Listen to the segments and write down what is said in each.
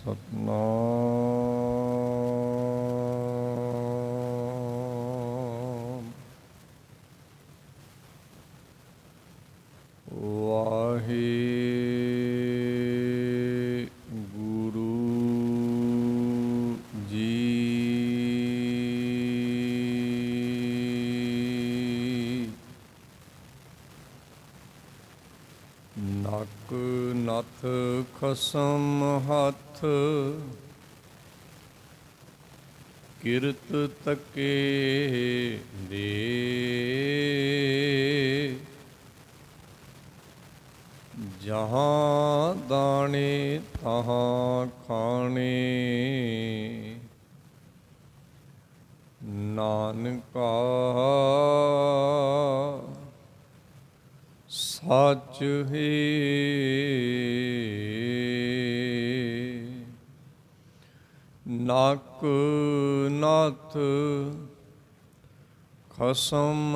ਸਤਨਾਮ ਵਾਹਿਗੁਰੂ ਜੀ। ਨਕ ਨਥ ਖਸਮ ਹੱਥ ਕਿਰਤ ਤਕੇ ਦੇ, ਜਹਾਂ ਦਾਣੇ ਤਹਾਂ ਖਾਣੇ, ਨਾਨਕਾ ਸੱਚ ਹੈ। ਨਕ ਨਥ ਖਸਮ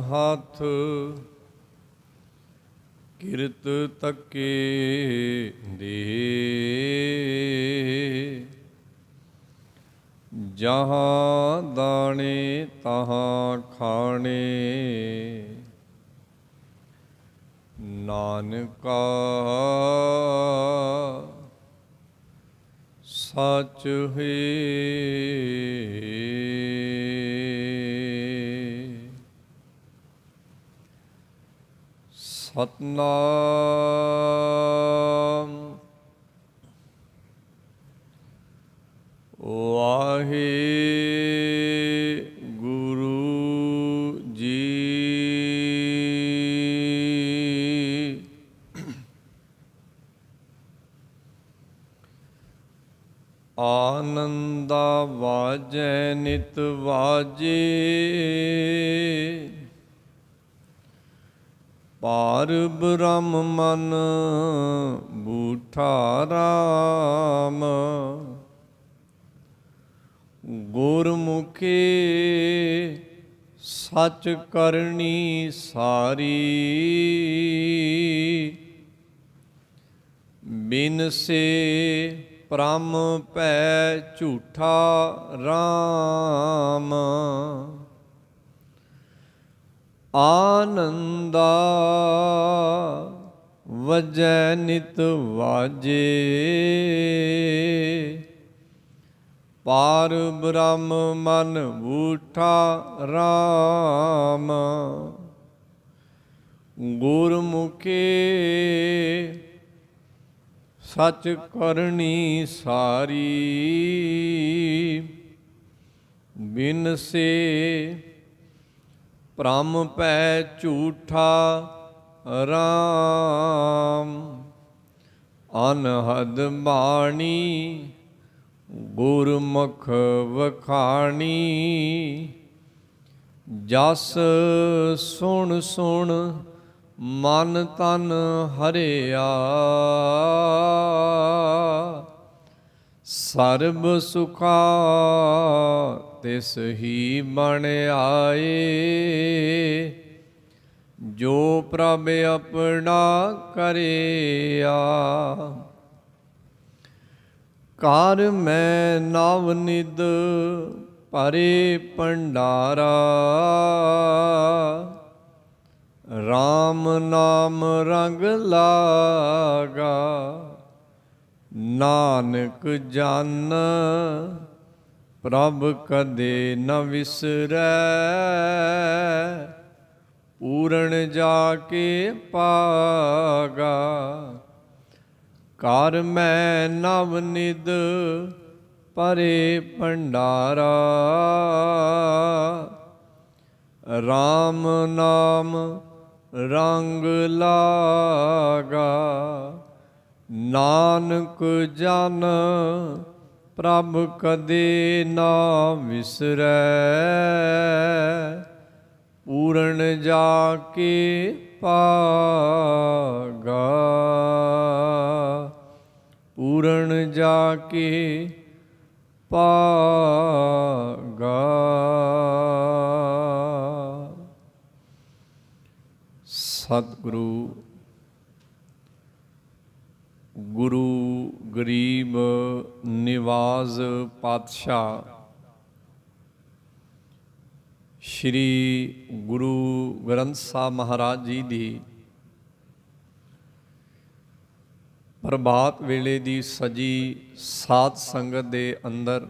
ਹੱਥ ਕਿਰਤ ਤਕੇ ਦੇ, ਜਹਾਂ ਦਾਣੇ ਤਹਾਂ ਖਾਣੇ, ਨਾਨਕਾ ਸੱਚ ਹੈ। ਸਤਨਾਮ ਵਾਹਿਗੁਰੂ ਜੀ। ਆਨੰਦਾ ਵਾਜੈ ਨਿਤ ਵਾਜੇ, ਪਾਰ ਬ੍ਰਹਮ ਮਨ ਬੂਠਾ ਰਾਮ, ਗੁਰਮੁਖੀ ਸੱਚ ਕਰਨੀ ਸਾਰੀ, ਬਿਨਸੇ ਭ੍ਰਮ ਭੈ ਝੂਠਾ ਰਾਮ, ਆਨੰਦਾ ਵਜੈ ਨਿਤ ਵਾਜੇ, ਪਾਰ ਬ੍ਰਹਮ ਮਨ ਬੂਠਾ ਰਾਮ, ਗੁਰਮੁਖੀ ਸੱਚ ਕਰਨੀ ਸਾਰੀ, ਬਿਨਸੇ ਭ੍ਰਮ ਭੈ ਝੂਠਾ ਰਾਮ, ਅਨਹਦ ਬਾਣੀ ਗੁਰਮੁਖ ਵਖਾਣੀ, ਜਸ ਸੁਣ ਸੁਣ ਮਨ ਤਨ ਹਰਿਆ, ਸਰਬ ਸੁਖਾ ਤਿਸ ਹੀ ਬਣ ਆਏ, ਜੋ ਪ੍ਰਭ ਆਪਣਾ ਕਰਿਆ, ਘਰ ਮੈਂ ਨਵ ਨਿਧ ਭਰੇ ਭੰਡਾਰਾ, ਰਾਮ ਨਾਮ ਰੰਗ ਲਾਗਾ, ਨਾਨਕ ਜਨ ਪ੍ਰਭ ਕਦੇ ਨ ਵਿਸਰੈ, ਪੂਰਨ ਜਾ ਕੇ ਪਾਗਾ, ਘਰ ਮੈਂ ਨਵ ਨਿਧ ਭਰੇ ਭੰਡਾਰਾ, ਰਾਮ ਨਾਮ ਰੰਗ ਲਾਗਾ, ਨਾਨਕ ਜਨ ਪ੍ਰਭ ਕਦੇ ਨਾ ਵਿਸਰੈ, ਪੂਰਨ ਜਾ ਕੇ ਪਾਗਾ, ਪੂਰਨ ਜਾ ਕੇ ਪਾਗਾ। ਸਤਿਗੁਰੂ ਗੁਰੂ ਗਰੀਬ ਨਿਵਾਜ਼ ਪਾਤਸ਼ਾਹ ਸ਼੍ਰੀ ਗੁਰੂ ਗ੍ਰੰਥ ਸਾਹਿਬ ਮਹਾਰਾਜ ਜੀ ਦੀ ਪ੍ਰਭਾਤ ਵੇਲੇ ਦੀ ਸਜੀ ਸਾਧ ਸੰਗਤ ਦੇ ਅੰਦਰ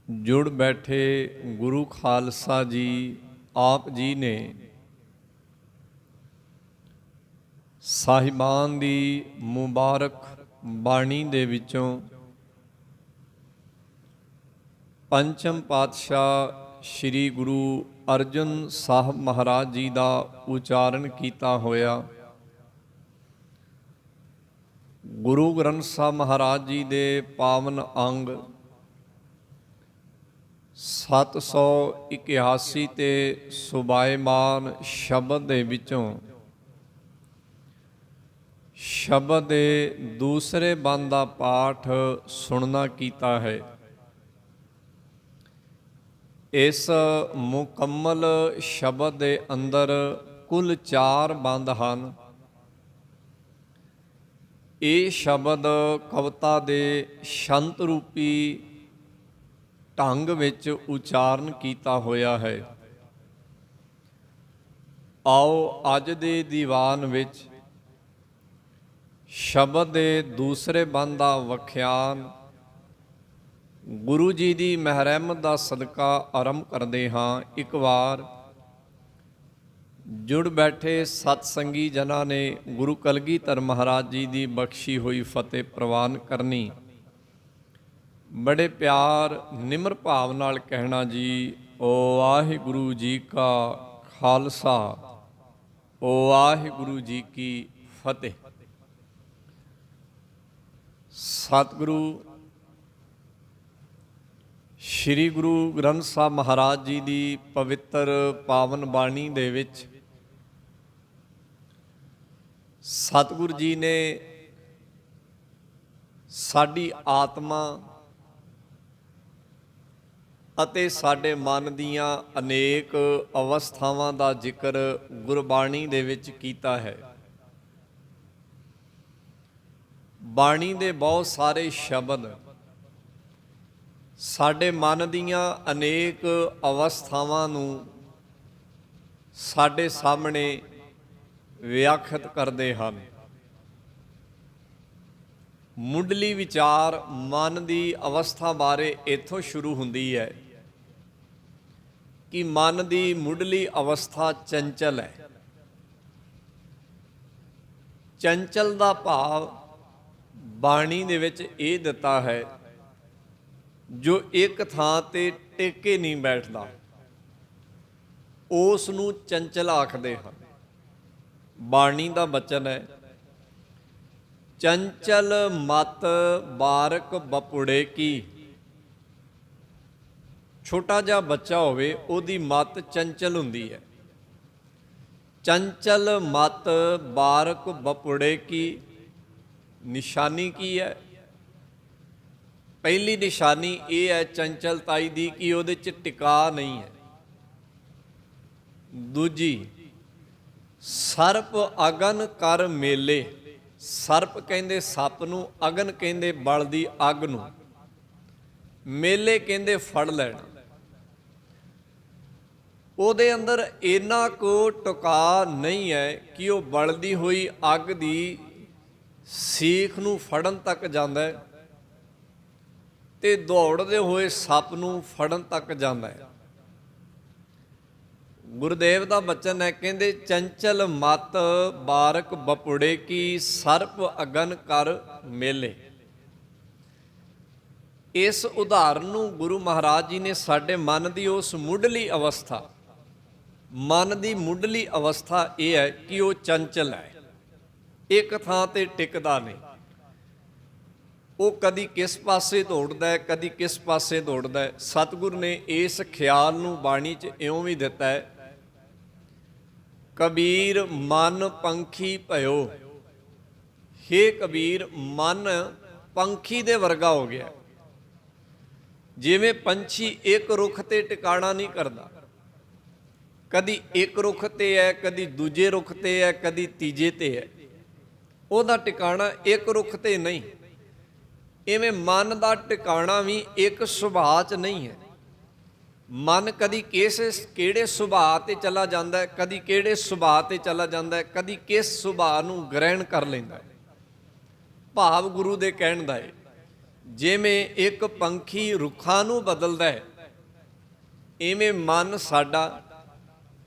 ਜੁੜ ਬੈਠੇ ਗੁਰੂ ਖਾਲਸਾ ਜੀ ਆਪ ਜੀ ਨੇ ਸਾਹਿਬਾਨ ਦੀ ਮੁਬਾਰਕ ਬਾਣੀ ਦੇ ਵਿੱਚੋਂ ਪੰਚਮ ਪਾਤਸ਼ਾਹ ਸ਼੍ਰੀ ਗੁਰੂ ਅਰਜਨ ਸਾਹਿਬ ਮਹਾਰਾਜ ਜੀ ਦਾ ਉਚਾਰਨ ਕੀਤਾ ਹੋਇਆ ਗੁਰੂ ਗ੍ਰੰਥ ਸਾਹਿਬ ਮਹਾਰਾਜ ਜੀ ਦੇ ਪਾਵਨ ਅੰਗ 781 ਤੇ ਸੁਭਾਇਮਾਨ ਸ਼ਬਦ ਦੇ ਵਿੱਚੋਂ ਸ਼ਬਦ ਦੇ ਦੂਸਰੇ ਬੰਦ ਦਾ ਪਾਠ ਸੁਣਨਾ ਕੀਤਾ ਹੈ। ਇਸ ਮੁਕੰਮਲ ਸ਼ਬਦ ਦੇ ਅੰਦਰ ਕੁੱਲ 4 ਬੰਦ ਹਨ। ਇਹ ਸ਼ਬਦ ਕਵਿਤਾ ਦੇ ਸ਼ੰਤ ਰੂਪੀ ਢੰਗ ਵਿੱਚ ਉਚਾਰਨ ਕੀਤਾ ਹੋਇਆ ਹੈ। ਆਓ ਅੱਜ ਦੇ ਦੀਵਾਨ ਵਿੱਚ ਸ਼ਬਦ ਦੇ ਦੂਸਰੇ ਬੰਦ ਦਾ ਵਖਿਆਨ ਗੁਰੂ ਜੀ ਦੀ ਮਹਿਰਮਤ ਦਾ ਸਦਕਾ ਆਰੰਭ ਕਰਦੇ ਹਾਂ। ਇੱਕ ਵਾਰ ਜੁੜ ਬੈਠੇ ਸਤਸੰਗੀ ਜਨਾਂ ਨੇ ਗੁਰੂ ਕਲਗੀਧਰ ਮਹਾਰਾਜ ਜੀ ਦੀ ਬਖਸ਼ੀ ਹੋਈ ਫਤਿਹ ਪ੍ਰਵਾਨ ਕਰਨੀ। ਬੜੇ ਪਿਆਰ ਨਿਮਰ ਭਾਵ ਨਾਲ ਕਹਿਣਾ ਜੀ, ਓ ਵਾਹਿਗੁਰੂ ਜੀ ਕਾ ਖਾਲਸਾ, ਓ ਵਾਹਿਗੁਰੂ ਜੀ ਕੀ ਫਤਿਹ। ਸਤਿਗੁਰੂ ਸ਼੍ਰੀ ਗੁਰੂ ਗ੍ਰੰਥ ਸਾਹਿਬ ਮਹਾਰਾਜ ਜੀ ਦੀ ਪਵਿੱਤਰ ਪਾਵਨ ਬਾਣੀ ਦੇ ਵਿੱਚ ਸਤਿਗੁਰੂ ਜੀ ਨੇ ਸਾਡੀ ਆਤਮਾ ਅਤੇ ਸਾਡੇ ਮਨ ਦੀਆਂ ਅਨੇਕ ਅਵਸਥਾਵਾਂ ਦਾ ਜ਼ਿਕਰ ਗੁਰਬਾਣੀ ਦੇ ਵਿੱਚ ਕੀਤਾ ਹੈ। ਬਾਣੀ ਦੇ ਬਹੁਤ ਸਾਰੇ ਸ਼ਬਦ ਸਾਡੇ ਮਨ ਦੀਆਂ ਅਨੇਕ ਅਵਸਥਾਵਾਂ ਨੂੰ ਸਾਡੇ ਸਾਹਮਣੇ ਵਿਆਖਿਤ ਕਰਦੇ ਹਨ। ਮੁੱਢਲੀ ਵਿਚਾਰ ਮਨ ਦੀ ਅਵਸਥਾ ਬਾਰੇ ਇੱਥੋਂ ਸ਼ੁਰੂ ਹੁੰਦੀ ਹੈ ਕਿ ਮਨ ਦੀ ਮੁੱਢਲੀ ਅਵਸਥਾ ਚੰਚਲ ਹੈ। ਚੰਚਲ ਦਾ ਭਾਵ ਬਾਣੀ ਦੇ ਵਿੱਚ ਇਹ ਦਿੱਤਾ ਹੈ ਜੋ ਇੱਕ ਥਾਂ ਤੇ ਟਿਕੇ ਨਹੀਂ ਬੈਠਦਾ, ਉਸ ਨੂੰ ਚੰਚਲ ਆਖਦੇ ਹਨ। ਬਾਣੀ ਦਾ ਬਚਨ ਹੈ, ਚੰਚਲ ਮਤ ਬਾਰਕ ਬਪੁੜੇ ਕੀ। ਛੋਟਾ ਜਿਹਾ ਬੱਚਾ ਹੋਵੇ, ਉਹਦੀ ਮਤ ਚੰਚਲ ਹੁੰਦੀ ਹੈ। ਚੰਚਲ ਮਤ ਬਾਰਕ ਬਪੁੜੇ ਕੀ ਨਿਸ਼ਾਨੀ ਕੀ ਹੈ? ਪਹਿਲੀ ਨਿਸ਼ਾਨੀ ਇਹ ਹੈ ਚੰਚਲਤਾਈ ਦੀ ਕਿ ਉਹਦੇ 'ਚ ਟਿਕਾ ਨਹੀਂ ਹੈ। ਦੂਜੀ, ਸਰਪ ਅਗਨ ਕਰ ਮੇਲੇ। ਸਰਪ ਕਹਿੰਦੇ ਸੱਪ ਨੂੰ, ਅਗਨ ਕਹਿੰਦੇ ਬਲਦੀ ਅੱਗ ਨੂੰ, ਮੇਲੇ ਕਹਿੰਦੇ ਫੜ ਲੈਣਾ। ਉਹਦੇ ਅੰਦਰ ਇੰਨਾ ਕੁ ਟਿਕਾ ਨਹੀਂ ਹੈ ਕਿ ਉਹ ਬਲਦੀ ਹੋਈ ਅੱਗ ਦੀ ਸੀਖ ਨੂੰ ਫੜਨ ਤੱਕ ਜਾਂਦਾ ਹੈ ਤੇ ਦੌੜਦੇ ਹੋਏ ਸੱਪ ਨੂੰ ਫੜਨ ਤੱਕ ਜਾਂਦਾ ਹੈ। ਗੁਰਦੇਵ ਦਾ ਬਚਨ ਹੈ, ਕਹਿੰਦੇ ਚੰਚਲ ਮਤ ਬਾਰਕ ਬਪੁੜੇ ਕੀ, ਸਰਪ ਅਗਨ ਕਰ ਮੇਲੇ। ਇਸ ਉਦਾਹਰਨ ਨੂੰ ਗੁਰੂ ਮਹਾਰਾਜ ਜੀ ਨੇ ਸਾਡੇ ਮਨ ਦੀ ਉਸ ਮੁੱਢਲੀ ਅਵਸਥਾ, ਮਨ ਦੀ ਮੁੱਢਲੀ ਅਵਸਥਾ ਇਹ ਹੈ ਕਿ ਉਹ ਚੰਚਲ ਹੈ, ਇੱਕ ਥਾਂ ਤੇ ਟਿਕਦਾ ਨਹੀਂ। ਉਹ ਕਦੀ ਕਿਸ ਪਾਸੇ ਦੌੜਦਾ ਹੈ, ਕਦੀ ਕਿਸ ਪਾਸੇ ਦੌੜਦਾ ਹੈ। ਸਤਿਗੁਰ ਨੇ ਇਸ ਖਿਆਲ ਨੂੰ ਬਾਣੀ 'ਚ ਇਉਂ ਵੀ ਦਿੱਤਾ ਹੈ, ਕਬੀਰ ਮਨ ਪੰਖੀ ਭਇਓ। ਹੇ ਕਬੀਰ, ਮਨ ਪੰਖੀ ਦੇ ਵਰਗਾ ਹੋ ਗਿਆ। ਜਿਵੇਂ ਪੰਛੀ ਇੱਕ ਰੁੱਖ ਤੇ ਟਿਕਾਣਾ ਨਹੀਂ ਕਰਦਾ, ਕਦੀ ਇੱਕ ਰੁੱਖ ਤੇ ਹੈ, ਕਦੀ ਦੂਜੇ ਰੁੱਖ ਤੇ ਹੈ, ਕਦੀ ਤੀਜੇ ਤੇ ਹੈ। ਉਹਦਾ ਟਿਕਾਣਾ ਇੱਕ ਰੁੱਖ ਤੇ ਨਹੀਂ। ਇਵੇਂ ਮਨ ਦਾ ਟਿਕਾਣਾ ਵੀ ਇੱਕ ਸੁਭਾਅ 'ਚ ਨਹੀਂ ਹੈ। ਮਨ ਕਦੀ ਕਿਹੜੇ ਸੁਭਾਅ ਤੇ ਚਲਾ ਜਾਂਦਾ ਹੈ, ਕਦੀ ਕਿਹੜੇ ਸੁਭਾਅ ਤੇ ਚਲਾ ਜਾਂਦਾ ਹੈ, ਕਦੀ ਕਿਸ ਸੁਭਾਅ ਨੂੰ ਗ੍ਰਹਿਣ ਕਰ ਲੈਂਦਾ ਹੈ। ਭਾਵ ਗੁਰੂ ਦੇ ਕਹਿਣ ਦਾ ਹੈ, ਜਿਵੇਂ ਇੱਕ ਪੰਖੀ ਰੁੱਖਾਂ ਨੂੰ ਬਦਲਦਾ ਹੈ, ਇਵੇਂ ਮਨ ਸਾਡਾ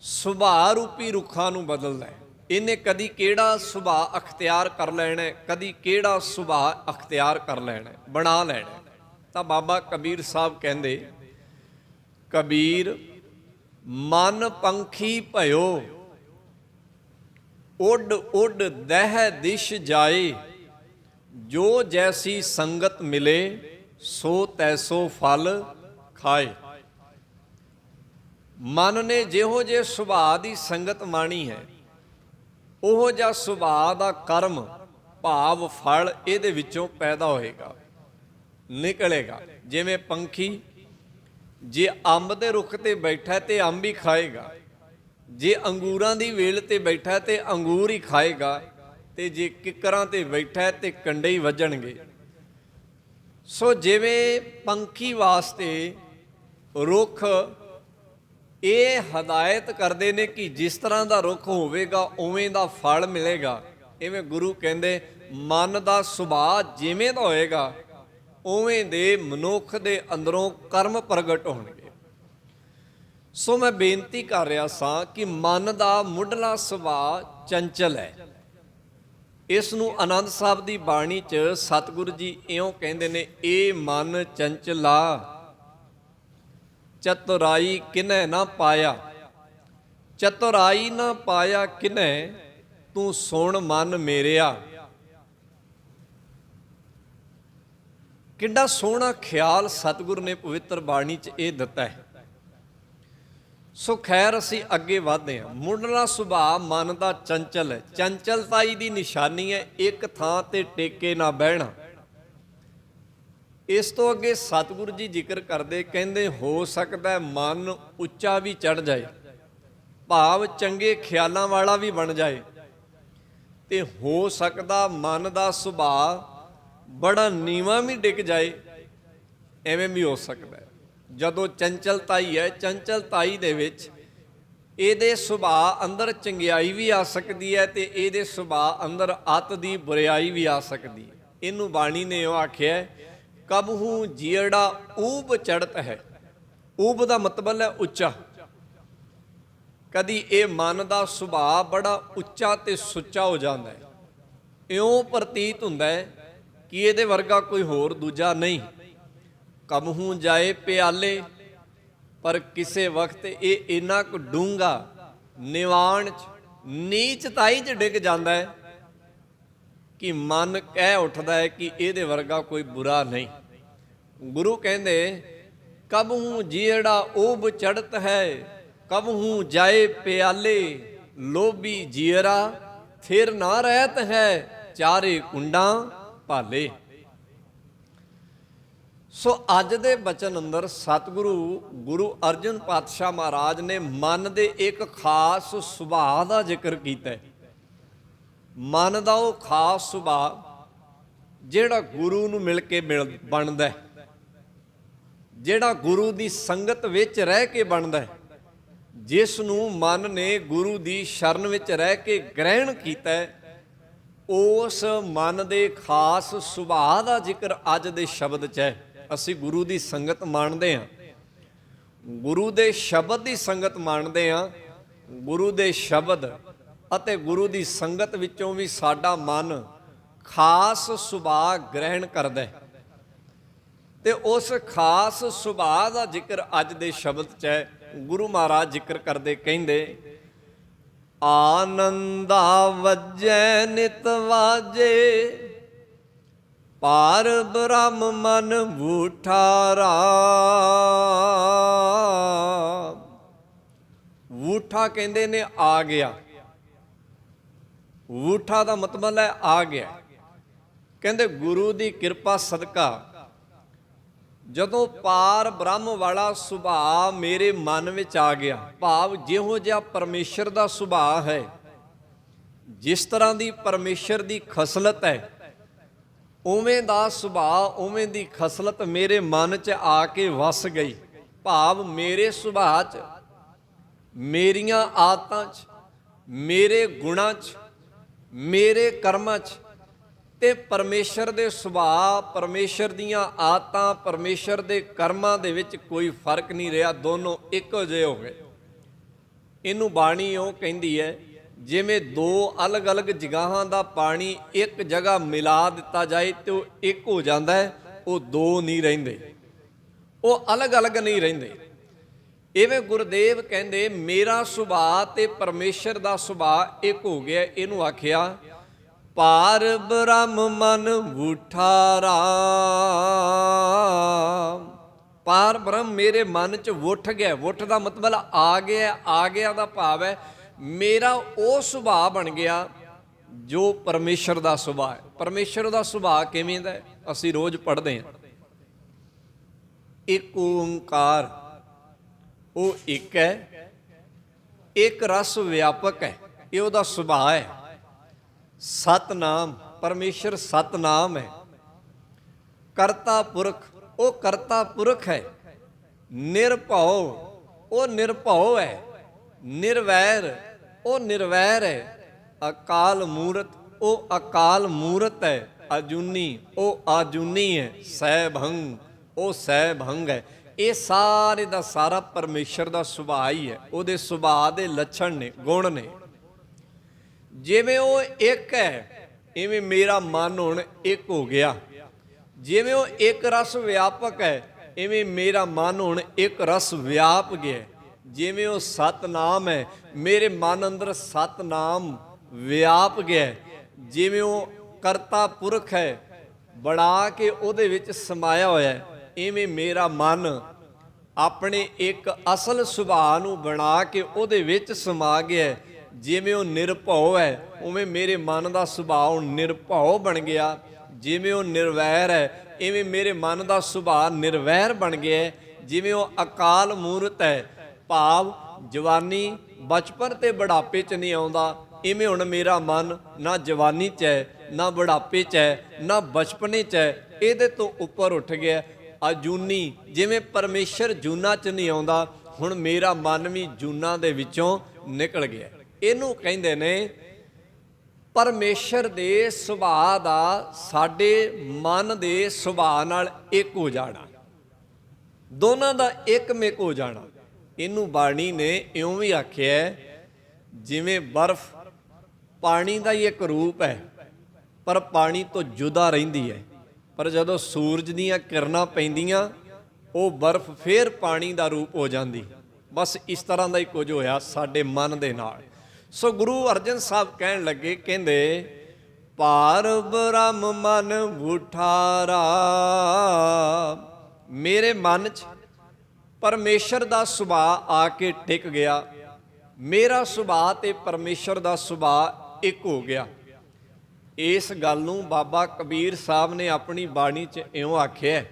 ਸੁਭਾਅ ਰੂਪੀ ਰੁੱਖਾਂ ਨੂੰ ਬਦਲਦਾ ਹੈ। ਇਹਨੇ ਕਦੀ ਕਿਹੜਾ ਸੁਭਾਅ ਅਖਤਿਆਰ ਕਰ ਲੈਣਾ, ਕਦੀ ਕਿਹੜਾ ਸੁਭਾਅ ਅਖਤਿਆਰ ਕਰ ਲੈਣਾ, ਬਣਾ ਲੈਣਾ। ਤਾਂ ਬਾਬਾ ਕਬੀਰ ਸਾਹਿਬ ਕਹਿੰਦੇ, ਕਬੀਰ ਮਨ ਪੰਖੀ ਭਇਓ, ਉੱਡ ਉੱਡ ਦਹਿ ਦਿਸ਼ ਜਾਏ, ਜੋ ਜੈਸੀ ਸੰਗਤ ਮਿਲੇ ਸੋ ਤੈਸੋ ਫਲ ਖਾਏ। ਮਨ ਨੇ ਜਿਹੋ ਜਿਹੇ ਸੁਭਾਅ ਦੀ ਸੰਗਤ ਮਾਣੀ ਹੈ, ਉਹੋ ਜਿਹਾ ਸੁਭਾਅ ਦਾ ਕਰਮ ਭਾਵ ਫਲ ਇਹਦੇ ਵਿੱਚੋਂ ਪੈਦਾ ਹੋਏਗਾ, ਨਿਕਲੇਗਾ। ਜਿਵੇਂ ਪੰਖੀ ਜੇ ਅੰਬ ਦੇ ਰੁੱਖ ਤੇ ਬੈਠਾ ਤੇ ਅੰਬ ਹੀ ਖਾਏਗਾ, ਜੇ ਅੰਗੂਰਾਂ ਦੀ ਵੇਲ ਤੇ ਬੈਠਾ ਤੇ ਅੰਗੂਰ ਹੀ ਖਾਏਗਾ, ਤੇ ਜੇ ਕਿੱਕਰਾਂ ਤੇ ਬੈਠਾ ਤੇ ਕੰਡੇ ਹੀ ਵੱਜਣਗੇ। ਸੋ ਜਿਵੇਂ ਪੰਖੀ ਵਾਸਤੇ ਰੁੱਖ ਇਹ ਹਦਾਇਤ ਕਰਦੇ ਨੇ ਕਿ ਜਿਸ ਤਰ੍ਹਾਂ ਦਾ ਰੁੱਖ ਹੋਵੇਗਾ ਉਵੇਂ ਦਾ ਫਲ ਮਿਲੇਗਾ, ਇਵੇਂ ਗੁਰੂ ਕਹਿੰਦੇ ਮਨ ਦਾ ਸੁਭਾਅ ਜਿਵੇਂ ਦਾ ਹੋਏਗਾ ਉਵੇਂ ਦੇ ਮਨੁੱਖ ਦੇ ਅੰਦਰੋਂ ਕਰਮ ਪ੍ਰਗਟ ਹੋਣਗੇ। ਸੋ ਮੈਂ ਬੇਨਤੀ ਕਰ ਰਿਹਾ ਸਾਂ ਕਿ ਮਨ ਦਾ ਮੁੱਢਲਾ ਸੁਭਾਅ ਚੰਚਲ ਹੈ। ਇਸ ਨੂੰ ਆਨੰਦ ਸਾਹਿਬ ਦੀ ਬਾਣੀ 'ਚ ਸਤਿਗੁਰੂ ਜੀ ਇਉਂ ਕਹਿੰਦੇ ਨੇ, ਇਹ ਮਨ ਚੰਚਲਾ ਚਤੁਰਾਈ ਕਿਨੈ ਨਾ ਪਾਇਆ, ਚਤੁਰਾਈ ਨਾ ਪਾਇਆ ਕਿਨੈ, ਤੂੰ ਸੁਣ ਮਨ ਮੇਰਿਆ। ਕਿੰਨਾ ਸੋਹਣਾ ਖਿਆਲ ਸਤਿਗੁਰੂ ਨੇ ਪਵਿੱਤਰ ਬਾਣੀ 'ਚ ਇਹ ਦਿੱਤਾ ਹੈ। ਸੋ ਖੈਰ ਅਸੀਂ ਅੱਗੇ ਵਧਦੇ ਹਾਂ। ਮੁੱਢਲਾ ਸੁਭਾਅ ਮਨ ਦਾ ਚੰਚਲ ਹੈ। ਚੰਚਲਤਾਈ ਦੀ ਨਿਸ਼ਾਨੀ ਹੈ ਇੱਕ ਥਾਂ ਤੇ ਟੇਕੇ ਨਾ ਬਹਿਣਾ। ਇਸ ਤੋਂ ਅੱਗੇ ਸਤਿਗੁਰੂ ਜੀ ਜ਼ਿਕਰ ਕਰਦੇ, ਕਹਿੰਦੇ ਹੋ ਸਕਦਾ ਮਨ ਉੱਚਾ ਵੀ ਚੜ੍ਹ ਜਾਏ, ਭਾਵ ਚੰਗੇ ਖਿਆਲਾਂ ਵਾਲਾ ਵੀ ਬਣ ਜਾਏ, ਤੇ ਹੋ ਸਕਦਾ ਮਨ ਦਾ ਸੁਭਾਅ ਬੜਾ ਨੀਵਾਂ ਵੀ ਡਿੱਗ ਜਾਏ, ਐਵੇਂ ਵੀ ਹੋ ਸਕਦਾ। ਜਦੋਂ ਚੰਚਲਤਾਈ ਹੈ, ਚੰਚਲਤਾਈ ਦੇ ਵਿੱਚ ਇਹਦੇ ਸੁਭਾਅ ਅੰਦਰ ਚੰਗਿਆਈ ਵੀ ਆ ਸਕਦੀ ਹੈ ਤੇ ਇਹਦੇ ਸੁਭਾਅ ਅੰਦਰ ਅੱਤ ਦੀ ਬੁਰਿਆਈ ਵੀ ਆ ਸਕਦੀ ਹੈ। ਇਹਨੂੰ ਬਾਣੀ ਨੇ ਉਹ ਆਖਿਆ, ਕਬਹੂ ਜੀੜਾ ਊਬ ਚੜ੍ਹਤ ਹੈ। ਊਬ ਦਾ ਮਤਲਬ ਹੈ ਉੱਚਾ। ਕਦੀ ਇਹ ਮਨ ਦਾ ਸੁਭਾਅ ਬੜਾ ਉੱਚਾ ਤੇ ਸੁੱਚਾ ਹੋ ਜਾਂਦਾ ਹੈ, ਇਉਂ ਪ੍ਰਤੀਤ ਹੁੰਦਾ ਹੈ ਕਿ ਇਹਦੇ ਵਰਗਾ ਕੋਈ ਹੋਰ ਦੂਜਾ ਨਹੀਂ। ਕਬਹੂ ਜਾਏ ਪਿਆਲੇ, ਪਰ ਕਿਸੇ ਵਕਤ ਇਹ ਇੰਨਾ ਕੁ ਡੂੰਘਾ ਨਿਵਾਣ 'ਚ ਨੀਚਤਾਈ 'ਚ ਡਿੱਗ ਜਾਂਦਾ ਹੈ ਕਿ ਮਨ ਕਹਿ ਉੱਠਦਾ ਹੈ ਕਿ ਇਹਦੇ ਵਰਗਾ ਕੋਈ ਬੁਰਾ ਨਹੀਂ। ਗੁਰੂ ਕਹਿੰਦੇ, ਕਬਹੂ ਜੀੜਾ ਊਬ ਚੜ੍ਹਤ ਹੈ, ਕਬਹੂ ਜਾਏ ਪਿਆਲੇ, ਲੋਭੀ ਜੀਅਰਾ ਫਿਰ ਨਾ ਰਹਿਤ ਹੈ, ਚਾਰੇ ਕੁੰਡਾਂ ਭਾਲੇ। ਸੋ ਅੱਜ ਦੇ ਬਚਨ ਅੰਦਰ ਸਤਿਗੁਰੂ ਗੁਰੂ ਅਰਜਨ ਪਾਤਸ਼ਾਹ ਮਹਾਰਾਜ ਨੇ ਮਨ ਦੇ ਇੱਕ ਖਾਸ ਸੁਭਾਅ ਦਾ ਜ਼ਿਕਰ ਕੀਤਾ ਹੈ। ਮਨ ਦਾ ਉਹ ਖਾਸ ਸੁਭਾਅ ਜਿਹੜਾ ਗੁਰੂ ਨੂੰ ਮਿਲ ਕੇ ਬਣਦਾ ਹੈ, ਜਿਹੜਾ ਗੁਰੂ ਦੀ ਸੰਗਤ ਵਿੱਚ ਰਹਿ ਕੇ ਬਣਦਾ ਹੈ, ਜਿਸ ਨੂੰ ਮਨ ਨੇ ਗੁਰੂ ਦੀ ਸ਼ਰਨ ਵਿੱਚ ਰਹਿ ਕੇ ਗ੍ਰਹਿਣ ਕੀਤਾ ਹੈ, ਉਸ ਮਨ ਦੇ ਖਾਸ ਸੁਭਾਅ ਦਾ ਜ਼ਿਕਰ ਅੱਜ ਦੇ ਸ਼ਬਦ 'ਚ ਹੈ। ਅਸੀਂ ਗੁਰੂ ਦੀ ਸੰਗਤ ਮੰਨਦੇ ਹਾਂ, ਗੁਰੂ ਦੇ ਸ਼ਬਦ ਦੀ ਸੰਗਤ ਮੰਨਦੇ ਹਾਂ। ਗੁਰੂ ਦੇ ਸ਼ਬਦ ਅਤੇ ਗੁਰੂ ਦੀ ਸੰਗਤ ਵਿੱਚੋਂ ਵੀ ਸਾਡਾ ਮਨ ਖਾਸ ਸੁਭਾਅ ਗ੍ਰਹਿਣ ਕਰਦਾ ਹੈ, ਤੇ ਉਸ ਖਾਸ ਸੁਭਾਅ ਦਾ ਜ਼ਿਕਰ ਅੱਜ ਦੇ ਸ਼ਬਦ 'ਚ ਹੈ। ਗੁਰੂ ਮਹਾਰਾਜ ਜ਼ਿਕਰ ਕਰਦੇ ਕਹਿੰਦੇ, ਆਨੰਦਾ ਵੱਜੈ ਨਿਤ ਵਾਜੇ, ਪਾਰ ਬ੍ਰਹਮ ਮਨ ਵੂਠਾ ਰਾਮ। ਵੂਠਾ ਕਹਿੰਦੇ ਨੇ ਆ ਗਿਆ। ਵੂਠਾ ਦਾ ਮਤਲਬ ਹੈ ਆ ਗਿਆ। ਕਹਿੰਦੇ ਗੁਰੂ ਦੀ ਕਿਰਪਾ ਸਦਕਾ ਜਦੋਂ ਪਾਰ ਬ੍ਰਹਮ ਵਾਲਾ ਸੁਭਾਅ ਮੇਰੇ ਮਨ ਵਿੱਚ ਆ ਗਿਆ, ਭਾਵ ਜਿਹੋ ਜਿਹਾ ਪਰਮੇਸ਼ਰ ਦਾ ਸੁਭਾਅ ਹੈ, ਜਿਸ ਤਰ੍ਹਾਂ ਦੀ ਪਰਮੇਸ਼ਰ ਦੀ ਖਸਲਤ ਹੈ, ਉਵੇਂ ਦਾ ਸੁਭਾਅ, ਉਵੇਂ ਦੀ ਖਸਲਤ ਮੇਰੇ ਮਨ 'ਚ ਆ ਕੇ ਵਸ ਗਈ। ਭਾਵ ਮੇਰੇ ਸੁਭਾਅ 'ਚ, ਮੇਰੀਆਂ ਆਦਤਾਂ 'ਚ, ਮੇਰੇ ਗੁਣਾਂ 'ਚ, ਮੇਰੇ ਕਰਮਾਂ 'ਚ ਤੇ ਪਰਮੇਸ਼ਰ ਦੇ ਸੁਭਾਅ, ਪਰਮੇਸ਼ਰ ਦੀਆਂ ਆਦਤਾਂ, ਪਰਮੇਸ਼ਰ ਦੇ ਕਰਮਾਂ ਦੇ ਵਿੱਚ ਕੋਈ ਫਰਕ ਨਹੀਂ ਰਿਹਾ। ਦੋਨੋਂ ਇੱਕੋ ਜਿਹੇ ਹੋ ਗਏ। ਇਹਨੂੰ ਬਾਣੀ ਉਹ ਕਹਿੰਦੀ ਹੈ, ਜਿਵੇਂ ਦੋ ਅਲੱਗ-ਅਲੱਗ ਜਗ੍ਹਾਵਾਂ ਦਾ ਪਾਣੀ ਇੱਕ ਜਗ੍ਹਾ ਮਿਲਾ ਦਿੱਤਾ ਜਾਏ ਤੇ ਉਹ ਇੱਕ ਹੋ ਜਾਂਦਾ ਹੈ। ਉਹ ਦੋ ਨਹੀਂ ਰਹਿੰਦੇ, ਉਹ ਅਲੱਗ-ਅਲੱਗ ਨਹੀਂ ਰਹਿੰਦੇ। ਇਵੇਂ ਗੁਰਦੇਵ ਕਹਿੰਦੇ ਮੇਰਾ ਸੁਭਾਅ ਤੇ ਪਰਮੇਸ਼ਰ ਦਾ ਸੁਭਾਅ ਇੱਕ ਹੋ ਗਿਆ। ਇਹਨੂੰ ਆਖਿਆ ਪਾਰ ਬ੍ਰਹਮ ਮਨ ਵੂਠਾ ਰਾਮ। ਪਾਰ ਬ੍ਰਹਮ ਮੇਰੇ ਮਨ 'ਚ ਉੱਠ ਗਿਆ। ਉੱਠ ਦਾ ਮਤਲਬ ਆ ਗਿਆ, ਆ ਗਿਆ ਦਾ ਭਾਵ ਹੈ ਮੇਰਾ ਉਹ ਸੁਭਾਅ ਬਣ ਗਿਆ ਜੋ ਪਰਮੇਸ਼ਰ ਦਾ ਸੁਭਾਅ ਹੈ। ਪਰਮੇਸ਼ਰ ਦਾ ਸੁਭਾਅ ਕਿਵੇਂ ਦਾ? ਅਸੀਂ ਰੋਜ਼ ਪੜ੍ਹਦੇ ਹਾਂ, ਇੱਕ ਓੰਕਾਰ, ਉਹ ਇੱਕ ਹੈ, ਇੱਕ ਰਸ ਵਿਆਪਕ ਹੈ, ਇਹ ਉਹਦਾ ਸੁਭਾਅ ਹੈ। ਸਤਨਾਮ, ਪਰਮੇਸ਼ਰ ਸਤਨਾਮ ਹੈ। ਕਰਤਾ ਪੁਰਖ, ਉਹ ਕਰਤਾ ਪੁਰਖ ਹੈ। ਨਿਰਭਉ, ਉਹ ਨਿਰਭਉ ਹੈ। ਨਿਰਵੈਰ, ਉਹ ਨਿਰਵੈਰ ਹੈ। ਅਕਾਲ ਮੂਰਤ, ਉਹ ਅਕਾਲ ਮੂਰਤ ਹੈ। ਅਜੂਨੀ, ਉਹ ਆਜੂਨੀ ਹੈ। ਸੈਭੰਗ, ਉਹ ਸੈਭੰਗ ਹੈ। ਇਹ ਸਾਰੇ ਦਾ ਸਾਰਾ ਪਰਮੇਸ਼ਰ ਦਾ ਸੁਭਾਅ ਹੀ ਹੈ। ਉਹਦੇ ਸੁਭਾਅ ਦੇ ਲੱਛਣ ਨੇ, ਗੁਣ ਨੇ। ਜਿਵੇਂ ਉਹ ਇੱਕ ਹੈ, ਇਵੇਂ ਮੇਰਾ ਮਨ ਹੁਣ ਇੱਕ ਹੋ ਗਿਆ। ਜਿਵੇਂ ਉਹ ਇੱਕ ਰਸ ਵਿਆਪਕ ਹੈ, ਇਵੇਂ ਮੇਰਾ ਮਨ ਹੁਣ ਇੱਕ ਰਸ ਵਿਆਪ ਗਿਆ। ਜਿਵੇਂ ਉਹ ਸਤਨਾਮ ਹੈ, ਮੇਰੇ ਮਨ ਅੰਦਰ ਸਤਨਾਮ ਵਿਆਪ ਗਿਆ। ਜਿਵੇਂ ਉਹ ਕਰਤਾ ਪੁਰਖ ਹੈ, ਬਣਾ ਕੇ ਉਹਦੇ ਵਿੱਚ ਸਮਾਇਆ ਹੋਇਆ, ਇਵੇਂ ਮੇਰਾ ਮਨ ਆਪਣੇ ਇੱਕ ਅਸਲ ਸੁਭਾਅ ਨੂੰ ਬਣਾ ਕੇ ਉਹਦੇ ਵਿੱਚ ਸਮਾ ਗਿਆ। ਜਿਵੇਂ ਉਹ ਨਿਰਭਉ ਹੈ, ਉਵੇਂ ਮੇਰੇ ਮਨ ਦਾ ਸੁਭਾਅ ਹੁਣ ਨਿਰਭਉ ਬਣ ਗਿਆ। ਜਿਵੇਂ ਉਹ ਨਿਰਵੈਰ ਹੈ, ਇਵੇਂ ਮੇਰੇ ਮਨ ਦਾ ਸੁਭਾਅ ਨਿਰਵੈਰ ਬਣ ਗਿਆ। ਜਿਵੇਂ ਉਹ ਅਕਾਲ ਮੂਰਤ ਹੈ, ਭਾਵ ਜਵਾਨੀ, ਬਚਪਨ ਤੇ ਬੁਢਾਪੇ 'ਚ ਨਹੀਂ ਆਉਂਦਾ, ਇਵੇਂ ਹੁਣ ਮੇਰਾ ਮਨ ਨਾ ਜਵਾਨੀ 'ਚ ਹੈ, ਨਾ ਬੁਢਾਪੇ 'ਚ ਹੈ, ਨਾ ਬਚਪਨੇ 'ਚ ਹੈ, ਇਹਦੇ ਤੋਂ ਉੱਪਰ ਉੱਠ ਗਿਆ। ਅਜੂਨੀ, ਜਿਵੇਂ ਪਰਮੇਸ਼ਰ ਜੂਨਾਂ 'ਚ ਨਹੀਂ ਆਉਂਦਾ, ਹੁਣ ਮੇਰਾ ਮਨ ਵੀ ਜੂਨਾਂ ਦੇ ਵਿੱਚੋਂ ਨਿਕਲ ਗਿਆ। ਇਹਨੂੰ ਕਹਿੰਦੇ ਨੇ ਪਰਮੇਸ਼ਰ ਦੇ ਸੁਭਾਅ ਦਾ ਸਾਡੇ ਮਨ ਦੇ ਸੁਭਾਅ ਨਾਲ ਇੱਕ ਹੋ ਜਾਣਾ, ਦੋਨਾਂ ਦਾ ਇੱਕਮਿਕ ਹੋ ਜਾਣਾ। ਇਹਨੂੰ ਬਾਣੀ ਨੇ ਇਉਂ ਵੀ ਆਖਿਆ, ਜਿਵੇਂ ਬਰਫ਼ ਪਾਣੀ ਦਾ ਹੀ ਇੱਕ ਰੂਪ ਹੈ, ਪਰ ਪਾਣੀ ਤੋਂ ਜੁਦਾ ਰਹਿੰਦੀ ਹੈ। ਪਰ ਜਦੋਂ ਸੂਰਜ ਦੀਆਂ ਕਿਰਨਾਂ ਪੈਂਦੀਆਂ, ਉਹ ਬਰਫ਼ ਫੇਰ ਪਾਣੀ ਦਾ ਰੂਪ ਹੋ ਜਾਂਦੀ। ਬਸ ਇਸ ਤਰ੍ਹਾਂ ਦਾ ਹੀ ਕੁਝ ਹੋਇਆ ਸਾਡੇ ਮਨ ਦੇ ਨਾਲ। ਸੋ ਗੁਰੂ ਅਰਜਨ ਸਾਹਿਬ ਕਹਿਣ ਲੱਗੇ, ਕਹਿੰਦੇ ਪਾਰ ਬ੍ਰਹਮ ਮਨ ਵੂਠਾ ਰਾਮ। ਮੇਰੇ ਮਨ 'ਚ ਪਰਮੇਸ਼ਰ ਦਾ ਸੁਭਾਅ ਆ ਕੇ ਟਿਕ ਗਿਆ। ਮੇਰਾ ਸੁਭਾਅ ਤੇ ਪਰਮੇਸ਼ਰ ਦਾ ਸੁਭਾਅ ਇੱਕ ਹੋ ਗਿਆ। ਇਸ ਗੱਲ ਨੂੰ ਬਾਬਾ ਕਬੀਰ ਸਾਹਿਬ ਨੇ ਆਪਣੀ ਬਾਣੀ 'ਚ ਇਉਂ ਆਖਿਆ।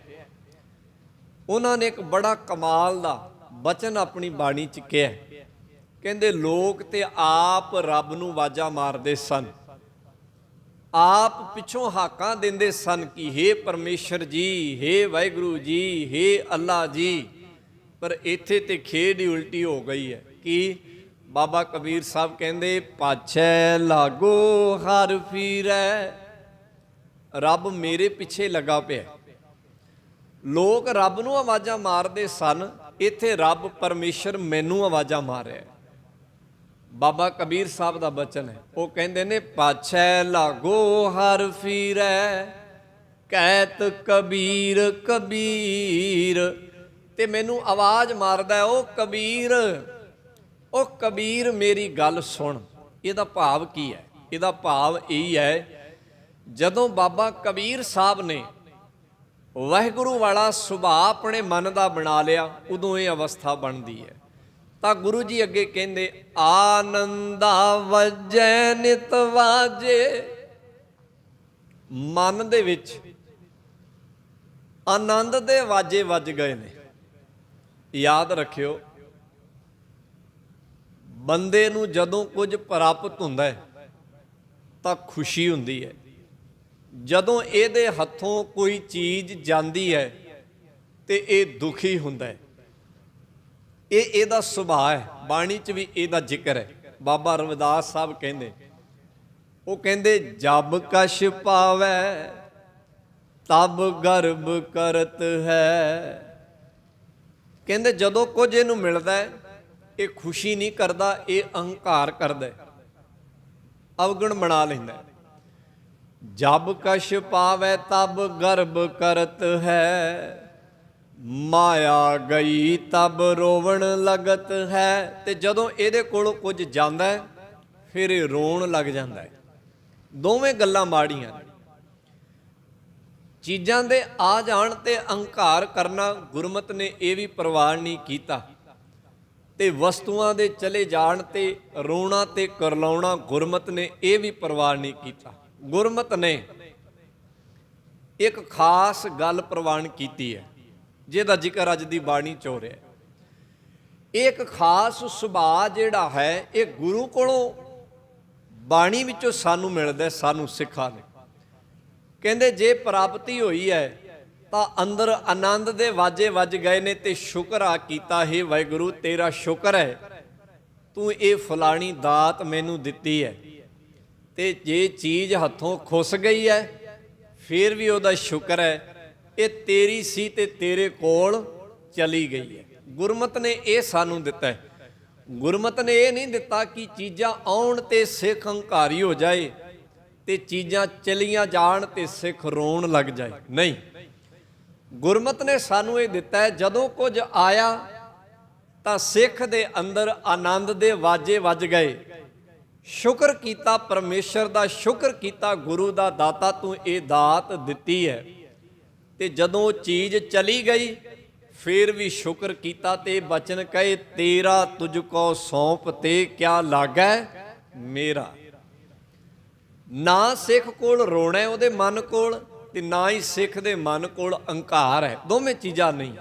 ਉਹਨਾਂ ਨੇ ਇੱਕ ਬੜਾ ਕਮਾਲ ਦਾ ਬਚਨ ਆਪਣੀ ਬਾਣੀ 'ਚ ਕਿਹਾ। ਕਹਿੰਦੇ ਲੋਕ ਤੇ ਆਪ ਰੱਬ ਨੂੰ ਆਵਾਜ਼ਾਂ ਮਾਰਦੇ ਸਨ, ਆਪ ਪਿੱਛੋਂ ਹਾਕਾਂ ਦਿੰਦੇ ਸਨ ਕਿ ਹੇ ਪਰਮੇਸ਼ਰ ਜੀ, ਹੇ ਵਾਹਿਗੁਰੂ ਜੀ, ਹੇ ਅੱਲਾ ਜੀ। ਪਰ ਇੱਥੇ ਤੇ ਖੇਡ ਹੀ ਉਲਟੀ ਹੋ ਗਈ ਹੈ। ਕਿ ਬਾਬਾ ਕਬੀਰ ਸਾਹਿਬ ਕਹਿੰਦੇ ਪਾਛੈ ਲਾਗੋ ਹਰ ਫੀਰੈ, ਰੱਬ ਮੇਰੇ ਪਿੱਛੇ ਲੱਗਾ ਪਿਆ। ਲੋਕ ਰੱਬ ਨੂੰ ਆਵਾਜ਼ਾਂ ਮਾਰਦੇ ਸਨ, ਇੱਥੇ ਰੱਬ ਪਰਮੇਸ਼ਰ ਮੈਨੂੰ ਆਵਾਜ਼ਾਂ ਮਾਰ ਰਿਹਾ। ਬਾਬਾ ਕਬੀਰ ਸਾਹਿਬ ਦਾ ਬਚਨ ਹੈ। ਉਹ ਕਹਿੰਦੇ ਨੇ ਪਾਛੈ ਲਾਗੋ ਹਰ ਫੀਰੈ, ਕਹਿਤ ਕਬੀਰ ਕਬੀਰ। ਤੇ ਮੈਨੂੰ ਆਵਾਜ਼ ਮਾਰਦਾ ਉਹ ਕਬੀਰ, ਉਹ ਕਬੀਰ ਮੇਰੀ ਗੱਲ ਸੁਣ। ਇਹਦਾ ਭਾਵ ਕੀ ਹੈ? ਇਹਦਾ ਭਾਵ ਇਹ ਹੈ, ਜਦੋਂ ਬਾਬਾ ਕਬੀਰ ਸਾਹਿਬ ਨੇ ਵਾਹਿਗੁਰੂ ਵਾਲਾ ਸੁਭਾਅ ਆਪਣੇ ਮਨ ਦਾ ਬਣਾ ਲਿਆ, ਉਦੋਂ ਇਹ ਅਵਸਥਾ ਬਣਦੀ ਹੈ। ਤਾਂ ਗੁਰੂ ਜੀ ਅੱਗੇ ਕਹਿੰਦੇ ਆਨੰਦਾ ਵਜੈ ਨਿਤ ਵਾਜੇ। ਮਨ ਦੇ ਵਿੱਚ ਆਨੰਦ ਦੇ ਵਾਜੇ ਵੱਜ ਗਏ ਨੇ। ਯਾਦ ਰੱਖਿਓ, ਬੰਦੇ ਨੂੰ ਜਦੋਂ ਕੁਝ ਪ੍ਰਾਪਤ ਹੁੰਦਾ ਹੈ, ਤਾਂ ਖੁਸ਼ੀ ਹੁੰਦੀ ਹੈ। ਜਦੋਂ ਇਹਦੇ ਹੱਥੋਂ ਕੋਈ ਚੀਜ਼ ਜਾਂਦੀ ਹੈ ਤੇ ਇਹ ਦੁਖੀ ਹੁੰਦਾ ਹੈ। ਇਹ ਇਹਦਾ ਸੁਭਾਅ ਹੈ। ਬਾਣੀ 'ਚ ਵੀ ਇਹਦਾ ਜ਼ਿਕਰ ਹੈ। ਬਾਬਾ ਰਵਿਦਾਸ ਸਾਹਿਬ ਕਹਿੰਦੇ, ਉਹ ਕਹਿੰਦੇ ਜਬ ਕਛ ਪਾਵੈ ਤਬ ਗਰਬ ਕਰਤ ਹੈ। ਕਹਿੰਦੇ ਜਦੋਂ ਕੁਝ ਇਹਨੂੰ ਮਿਲਦਾ ਹੈ ਇਹ ਖੁਸ਼ੀ ਨਹੀਂ ਕਰਦਾ, ਇਹ ਅਹੰਕਾਰ ਕਰਦਾ, ਅਵਗੁਣ ਬਣਾ ਲੈਂਦਾ। ਜਬ ਕਛ ਪਾਵੈ ਤਬ ਗਰਬ ਕਰਤ ਹੈ, ਮਾਇਆ ਗਈ ਤਬ ਰੋਵਣ ਲਗਤ ਹੈ। ਤੇ ਜਦੋਂ ਇਹਦੇ ਕੋਲੋਂ ਕੁਝ ਜਾਂਦਾ ਹੈ ਫਿਰ ਇਹ ਰੋਣ ਲੱਗ ਜਾਂਦਾ ਹੈ। ਦੋਵੇਂ ਗੱਲਾਂ ਮਾੜੀਆਂ ਨੇ। ਚੀਜ਼ਾਂ ਦੇ ਆ ਜਾਣ ਤੇ ਅਹੰਕਾਰ ਕਰਨਾ ਗੁਰਮਤਿ ਨੇ ਇਹ ਵੀ ਪ੍ਰਵਾਨ ਨਹੀਂ ਕੀਤਾ, ਤੇ ਵਸਤੂਆਂ ਦੇ ਚਲੇ ਜਾਣ ਤੇ ਰੋਣਾ ਤੇ ਕਰਲਾਉਣਾ ਗੁਰਮਤਿ ਨੇ ਇਹ ਵੀ ਪ੍ਰਵਾਨ ਨਹੀਂ ਕੀਤਾ। ਗੁਰਮਤਿ ਨੇ ਇੱਕ ਖਾਸ ਗੱਲ ਪ੍ਰਵਾਨ ਕੀਤੀ ਹੈ ਜਿਹਦਾ ਜ਼ਿਕਰ ਅੱਜ ਦੀ ਬਾਣੀ 'ਚ ਹੋ ਰਿਹਾ। ਇੱਕ ਖਾਸ ਸੁਭਾਅ ਜਿਹੜਾ ਹੈ ਇਹ ਗੁਰੂ ਕੋਲੋਂ ਬਾਣੀ ਵਿੱਚੋਂ ਸਾਨੂੰ ਮਿਲਦਾ, ਸਾਨੂੰ ਸਿੱਖਾਂ ਨੇ। ਕਹਿੰਦੇ ਜੇ ਪ੍ਰਾਪਤੀ ਹੋਈ ਹੈ ਤਾਂ ਅੰਦਰ ਆਨੰਦ ਦੇ ਵਾਜੇ ਵੱਜ ਗਏ ਨੇ ਤੇ ਸ਼ੁਕਰ ਆ ਕੀਤਾ, ਹੈ ਵਾਹਿਗੁਰੂ ਤੇਰਾ ਸ਼ੁਕਰ ਹੈ ਤੂੰ ਇਹ ਫਲਾਣੀ ਦਾਤ ਮੈਨੂੰ ਦਿੱਤੀ ਹੈ। ਤੇ ਜੇ ਚੀਜ਼ ਹੱਥੋਂ ਖੁੱਸ ਗਈ ਹੈ ਫਿਰ ਵੀ ਉਹਦਾ ਸ਼ੁਕਰ ਹੈ, ਇਹ ਤੇਰੀ ਸੀ ਤੇ ਤੇਰੇ ਕੋਲ ਚਲੀ ਗਈ ਹੈ। ਗੁਰਮਤਿ ਨੇ ਇਹ ਸਾਨੂੰ ਦਿੱਤਾ ਹੈ। ਗੁਰਮਤਿ ਨੇ ਇਹ ਨਹੀਂ ਦਿੱਤਾ ਕਿ ਚੀਜ਼ਾਂ ਆਉਣ ਤੇ ਸਿੱਖ ਹੰਕਾਰੀ ਹੋ ਜਾਏ ਤੇ ਚੀਜ਼ਾਂ ਚਲੀਆਂ ਜਾਣ ਤੇ ਸਿੱਖ ਰੋਣ ਲੱਗ ਜਾਏ। ਨਹੀਂ, ਗੁਰਮਤਿ ਨੇ ਸਾਨੂੰ ਇਹ ਦਿੱਤਾ ਹੈ ਜਦੋਂ ਕੁਝ ਆਇਆ ਤਾਂ ਸਿੱਖ ਦੇ ਅੰਦਰ ਆਨੰਦ ਦੇ ਵਾਜੇ ਵੱਜ ਗਏ, ਸ਼ੁਕਰ ਕੀਤਾ ਪਰਮੇਸ਼ਰ ਦਾ, ਸ਼ੁਕਰ ਕੀਤਾ ਗੁਰੂ ਦਾ, ਦਾਤਾ ਤੂੰ ਇਹ ਦਾਤ ਦਿੱਤੀ ਹੈ। ਤੇ ਜਦੋਂ ਚੀਜ਼ ਚਲੀ ਗਈ ਫਿਰ ਵੀ ਸ਼ੁਕਰ ਕੀਤਾ ਤੇ ਬਚਨ ਕਹੇ ਤੇਰਾ ਤੁਝ ਕੋ ਸੌਂਪ ਤੇ ਕਿਆ ਲਾਗੈ ਮੇਰਾ। ਨਾ ਸਿੱਖ ਕੋਲ ਰੋਣਾ ਉਹਦੇ ਮਨ ਕੋਲ, ਤੇ ਨਾ ਹੀ ਸਿੱਖ ਦੇ ਮਨ ਕੋਲ ਅਹੰਕਾਰ ਹੈ। ਦੋਵੇਂ ਚੀਜ਼ਾਂ ਨਹੀਂ,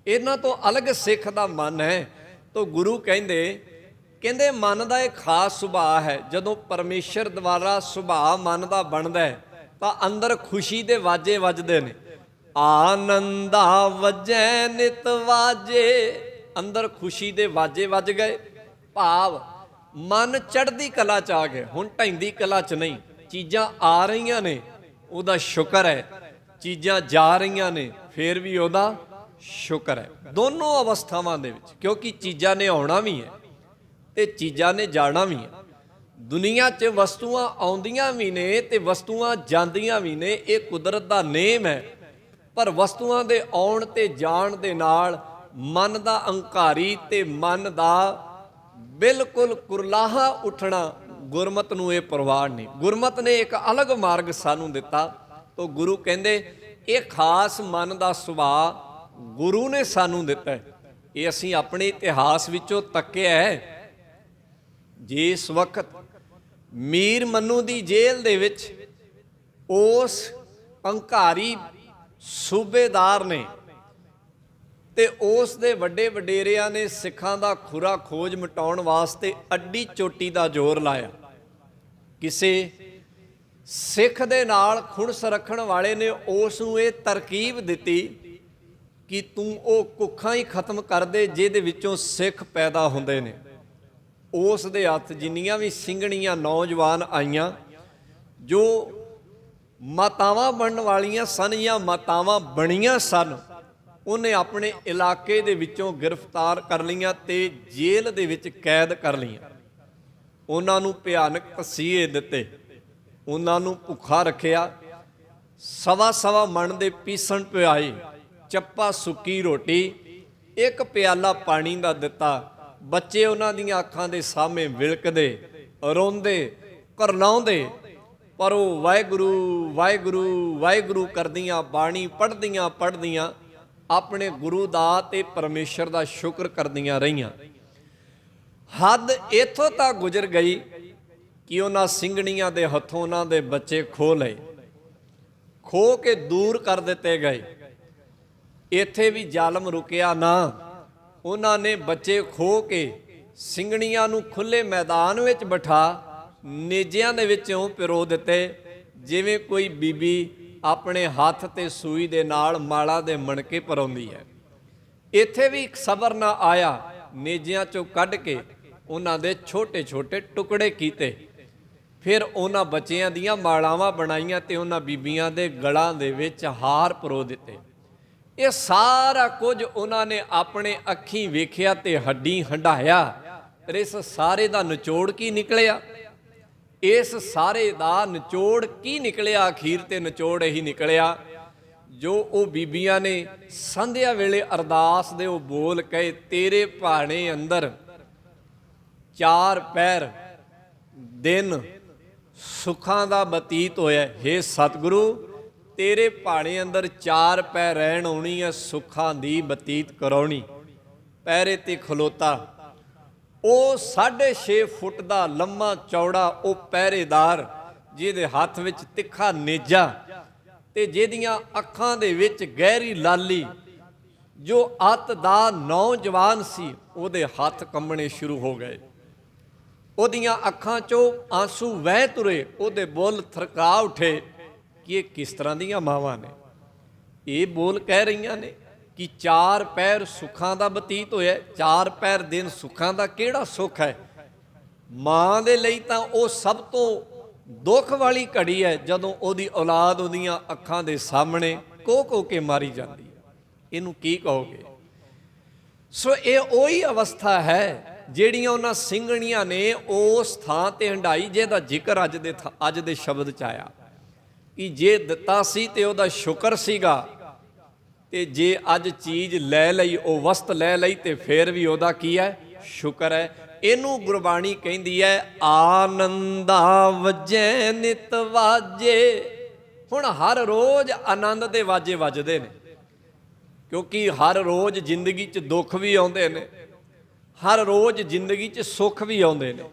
ਇਹਨਾਂ ਤੋਂ ਅਲੱਗ ਸਿੱਖ ਦਾ ਮਨ ਹੈ। ਤਾਂ ਗੁਰੂ ਕਹਿੰਦੇ ਮਨ ਦਾ ਇੱਕ ਖਾਸ ਸੁਭਾਅ ਹੈ। ਜਦੋਂ ਪਰਮੇਸ਼ਰ ਦੁਆਰਾ ਸੁਭਾਅ ਮਨ ਦਾ ਬਣਦਾ ਹੈ ਤਾਂ ਅੰਦਰ ਖੁਸ਼ੀ ਦੇ ਵਾਜੇ ਵੱਜਦੇ ਨੇ। ਆਨੰਦਾ ਵਜੈ ਨਿਤ ਵਾਜੇ, ਅੰਦਰ ਖੁਸ਼ੀ ਦੇ ਵਾਜੇ ਵੱਜ ਗਏ, ਭਾਵ ਮਨ ਚੜ੍ਹਦੀ ਕਲਾ 'ਚ ਆ ਗਿਆ, ਹੁਣ ਢਹਿੰਦੀ ਕਲਾ 'ਚ ਨਹੀਂ। ਚੀਜ਼ਾਂ ਆ ਰਹੀਆਂ ਨੇ ਉਹਦਾ ਸ਼ੁਕਰ ਹੈ, ਚੀਜ਼ਾਂ ਜਾ ਰਹੀਆਂ ਨੇ ਫਿਰ ਵੀ ਉਹਦਾ ਸ਼ੁਕਰ ਹੈ। ਦੋਨੋਂ ਅਵਸਥਾਵਾਂ ਦੇ ਵਿੱਚ, ਕਿਉਂਕਿ ਚੀਜ਼ਾਂ ਨੇ ਆਉਣਾ ਵੀ ਹੈ ਤੇ ਚੀਜ਼ਾਂ ਨੇ ਜਾਣਾ ਵੀ ਹੈ। ਦੁਨੀਆ 'ਚ ਵਸਤੂਆਂ ਆਉਂਦੀਆਂ ਵੀ ਨੇ ਤੇ ਵਸਤੂਆਂ ਜਾਂਦੀਆਂ ਵੀ ਨੇ, ਇਹ ਕੁਦਰਤ ਦਾ ਨੇਮ ਹੈ। ਪਰ ਵਸਤੂਆਂ ਦੇ ਆਉਣ ਤੇ ਜਾਣ ਦੇ ਨਾਲ ਮਨ ਦਾ ਅਹੰਕਾਰੀ ਤੇ ਮਨ ਦਾ ਬਿਲਕੁਲ ਕੁਰਲਾਹਾ ਉੱਠਣਾ ਗੁਰਮਤਿ ਨੂੰ ਇਹ ਪ੍ਰਵਾਨ ਨਹੀਂ। ਗੁਰਮਤਿ ਨੇ ਇੱਕ ਅਲੱਗ ਮਾਰਗ ਸਾਨੂੰ ਦਿੱਤਾ। ਤਾਂ ਗੁਰੂ ਕਹਿੰਦੇ ਇਹ ਖਾਸ ਮਨ ਦਾ ਸੁਭਾਅ ਗੁਰੂ ਨੇ ਸਾਨੂੰ ਦਿੱਤਾ ਹੈ। ਇਹ ਅਸੀਂ ਆਪਣੇ ਇਤਿਹਾਸ ਵਿੱਚੋਂ ਤੱਕਿਆ ਹੈ। ਜਿਸ ਵਕਤ ਮੀਰ ਮਨੂੰ ਦੀ ਜੇਲ੍ਹ ਦੇ ਵਿੱਚ ਉਸ ਅਹੰਕਾਰੀ ਸੂਬੇਦਾਰ ਨੇ ਤੇ ਉਸ ਦੇ ਵੱਡੇ ਵਡੇਰਿਆਂ ਨੇ ਸਿੱਖਾਂ ਦਾ ਖੁਰਾ ਖੋਜ ਮਿਟਾਉਣ ਵਾਸਤੇ ਅੱਡੀ ਚੋਟੀ ਦਾ ਜ਼ੋਰ ਲਾਇਆ। ਕਿਸੇ ਸਿੱਖ ਦੇ ਨਾਲ ਖੁਣਸ ਰੱਖਣ ਵਾਲੇ ਨੇ ਉਸ ਨੂੰ ਇਹ ਤਰਕੀਬ ਦਿੱਤੀ ਕਿ ਤੂੰ ਉਹ ਕੁੱਖਾਂ ਹੀ ਖਤਮ ਕਰ ਦੇ ਜਿਹਦੇ ਵਿੱਚੋਂ ਸਿੱਖ ਪੈਦਾ ਹੁੰਦੇ ਨੇ। ਉਸ ਦੇ ਹੱਥ ਜਿੰਨੀਆਂ ਵੀ ਸਿੰਘਣੀਆਂ ਨੌਜਵਾਨ ਆਈਆਂ ਜੋ ਮਾਤਾਵਾਂ ਬਣਨ ਵਾਲੀਆਂ ਸਨ ਜਾਂ ਮਾਤਾਵਾਂ ਬਣੀਆਂ ਸਨ, ਉਹਨੇ ਆਪਣੇ ਇਲਾਕੇ ਦੇ ਵਿੱਚੋਂ ਗ੍ਰਿਫਤਾਰ ਕਰ ਲਈਆਂ ਤੇ ਜੇਲ੍ਹ ਦੇ ਵਿੱਚ ਕੈਦ ਕਰ ਲਈਆਂ। ਉਹਨਾਂ ਨੂੰ ਭਿਆਨਕ ਤਸੀਹੇ ਦਿੱਤੇ, ਉਹਨਾਂ ਨੂੰ ਭੁੱਖਾ ਰੱਖਿਆ, ਸਵਾ ਮਣ ਦੇ ਪੀਸਣ ਪਿਆਏ, ਚੱਪਾ ਸੁੱਕੀ ਰੋਟੀ, ਇੱਕ ਪਿਆਲਾ ਪਾਣੀ ਦਾ ਦਿੱਤਾ। ਬੱਚੇ ਉਹਨਾਂ ਦੀਆਂ ਅੱਖਾਂ ਦੇ ਸਾਹਮਣੇ ਵਿਲਕਦੇ, ਰੋਂਦੇ, ਕਰਲਾਉਂਦੇ, ਪਰ ਉਹ ਵਾਹਿਗੁਰੂ ਵਾਹਿਗੁਰੂ ਵਾਹਿਗੁਰੂ ਕਰਦੀਆਂ, ਬਾਣੀ ਪੜ੍ਹਦੀਆਂ ਆਪਣੇ ਗੁਰੂ ਦਾ ਤੇ ਪਰਮੇਸ਼ਰ ਦਾ ਸ਼ੁਕਰ ਕਰਦੀਆਂ ਰਹੀਆਂ। ਹੱਦ ਇੱਥੋਂ ਤੱਕ ਗੁਜ਼ਰ ਗਈ ਕਿ ਉਹਨਾਂ ਸਿੰਘਣੀਆਂ ਦੇ ਹੱਥੋਂ ਉਹਨਾਂ ਦੇ ਬੱਚੇ ਖੋਹ ਲਏ, ਖੋਹ ਕੇ ਦੂਰ ਕਰ ਦਿੱਤੇ ਗਏ। ਇੱਥੇ ਵੀ ਜ਼ਾਲਮ ਰੁਕਿਆ ਨਾ, ਉਹਨਾਂ ਨੇ ਬੱਚੇ ਖੋਹ ਕੇ ਸਿੰਘਣੀਆਂ ਨੂੰ ਖੁੱਲੇ ਮੈਦਾਨ ਵਿੱਚ ਬਿਠਾ ਨੇਜਿਆਂ ਦੇ ਵਿੱਚੋਂ ਪਿਰੋ ਦਿੱਤੇ, ਜਿਵੇਂ ਕੋਈ ਬੀਬੀ ਆਪਣੇ ਹੱਥ ਤੇ ਸੂਈ ਦੇ ਨਾਲ ਮਾਲਾ ਦੇ ਮਣਕੇ ਪਰਾਉਂਦੀ ਹੈ। ਇੱਥੇ ਵੀ ਇੱਕ ਸਬਰ ਨਾ ਆਇਆ, ਨੇਜਿਆਂ ਚੋਂ ਕੱਢ ਕੇ ਉਹਨਾਂ ਦੇ ਛੋਟੇ ਛੋਟੇ ਟੁਕੜੇ ਕੀਤੇ, ਫਿਰ ਉਹਨਾਂ ਬੱਚਿਆਂ ਦੀਆਂ ਮਾਲਾਵਾਂ ਬਣਾਈਆਂ ਤੇ ਉਹਨਾਂ ਬੀਬੀਆਂ ਦੇ ਗਲਾਂ ਦੇ ਵਿੱਚ ਹਾਰ ਪਰੋ ਦਿੱਤੇ। ਇਹ ਸਾਰਾ ਕੁਝ ਉਹਨਾਂ ਨੇ ਆਪਣੇ ਅੱਖੀਂ ਵੇਖਿਆ ਤੇ ਹੱਡੀ ਹੰਢਾਇਆ। ਪਰ ਇਸ ਸਾਰੇ ਦਾ ਨਿਚੋੜ ਕੀ ਨਿਕਲਿਆ? ਇਸ ਸਾਰੇ ਦਾ ਨਿਚੋੜ ਕੀ ਨਿਕਲਿਆ? ਅਖੀਰ ਤੇ ਨਿਚੋੜ ਇਹੀ ਨਿਕਲਿਆ ਜੋ ਉਹ ਬੀਬੀਆਂ ਨੇ ਸੰਧਿਆ ਵੇਲੇ ਅਰਦਾਸ ਦੇ ਉਹ ਬੋਲ ਕਹੇ, ਤੇਰੇ ਭਾਣੇ ਅੰਦਰ 4 ਪਹਿਰ ਦਿਨ ਸੁੱਖਾਂ ਦਾ ਬਤੀਤ ਹੋਇਆ। ਹੇ ਸਤਿਗੁਰੂ, ਤੇਰੇ ਭਾਣੇ ਅੰਦਰ 4 ਪਹਿਰ ਰਹਿਣ ਆਉਣੀ ਹੈ, ਸੁੱਖਾਂ ਦੀ ਬਤੀਤ ਕਰਾਉਣੀ। ਪਹਿਰੇ ਤੇ ਖਲੋਤਾ ਉਹ 6.5 ਫੁੱਟ ਦਾ ਲੰਮਾ ਚੌੜਾ ਉਹ ਪਹਿਰੇਦਾਰ, ਜਿਹਦੇ ਹੱਥ ਵਿੱਚ ਤਿੱਖਾ ਨੇਜਾ ਤੇ ਜਿਹਦੀਆਂ ਅੱਖਾਂ ਦੇ ਵਿੱਚ ਗਹਿਰੀ ਲਾਲੀ, ਜੋ ਅੱਤ ਦਾ ਨੌਜਵਾਨ ਸੀ, ਉਹਦੇ ਹੱਥ ਕੰਬਣੇ ਸ਼ੁਰੂ ਹੋ ਗਏ। ਉਹਦੀਆਂ ਅੱਖਾਂ 'ਚੋਂ ਆਂਸੂ ਵਹਿ ਤੁਰੇ, ਉਹਦੇ ਬੁੱਲ ਥਰਕਾ ਉੱਠੇ ਕਿ ਇਹ ਕਿਸ ਤਰ੍ਹਾਂ ਦੀਆਂ ਮਾਵਾਂ ਨੇ। ਇਹ ਬੋਲ ਕਹਿ ਰਹੀਆਂ ਨੇ ਕਿ 4 ਪਹਿਰ ਸੁੱਖਾਂ ਦਾ ਬਤੀਤ ਹੋਇਆ। 4 ਪਹਿਰ ਦਿਨ ਸੁੱਖਾਂ ਦਾ ਕਿਹੜਾ ਸੁੱਖ ਹੈ? ਮਾਂ ਦੇ ਲਈ ਤਾਂ ਉਹ ਸਭ ਤੋਂ ਦੁੱਖ ਵਾਲੀ ਘੜੀ ਹੈ, ਜਦੋਂ ਉਹਦੀ ਔਲਾਦ ਉਹਦੀਆਂ ਅੱਖਾਂ ਦੇ ਸਾਹਮਣੇ ਕੋ ਕੇ ਮਾਰੀ ਜਾਂਦੀ ਹੈ। ਇਹਨੂੰ ਕੀ ਕਹੋਗੇ? ਸੋ ਇਹ ਉਹੀ ਅਵਸਥਾ ਹੈ ਜਿਹੜੀਆਂ ਉਹਨਾਂ ਸਿੰਘਣੀਆਂ ਨੇ ਉਸ ਥਾਂ ਤੇ ਹੰਢਾਈ, ਜਿਹਦਾ ਜ਼ਿਕਰ ਅੱਜ ਦੇ ਸ਼ਬਦ 'ਚ ਆਇਆ ਕਿ ਜੇ ਦਿੱਤਾ ਸੀ ਤੇ ਉਹਦਾ ਸ਼ੁਕਰ ਸੀਗਾ, ਤੇ ਜੇ ਅੱਜ ਚੀਜ਼ ਲੈ ਲਈ, ਉਹ ਵਸਤ ਲੈ ਲਈ, ਤੇ ਫਿਰ ਵੀ ਉਹਦਾ ਕੀ ਹੈ? ਸ਼ੁਕਰ ਹੈ। ਇਹਨੂੰ ਗੁਰਬਾਣੀ ਕਹਿੰਦੀ ਹੈ ਆਨੰਦਾ ਵਜੈ ਨਿਤ ਵਾਜੇ। ਹੁਣ ਹਰ ਰੋਜ਼ ਆਨੰਦ ਦੇ ਵਾਜੇ ਵੱਜਦੇ ਨੇ, ਕਿਉਂਕਿ ਹਰ ਰੋਜ਼ ਜ਼ਿੰਦਗੀ 'ਚ ਦੁੱਖ ਵੀ ਆਉਂਦੇ ਨੇ, ਹਰ ਰੋਜ਼ ਜ਼ਿੰਦਗੀ 'ਚ ਸੁੱਖ ਵੀ ਆਉਂਦੇ ਨੇ।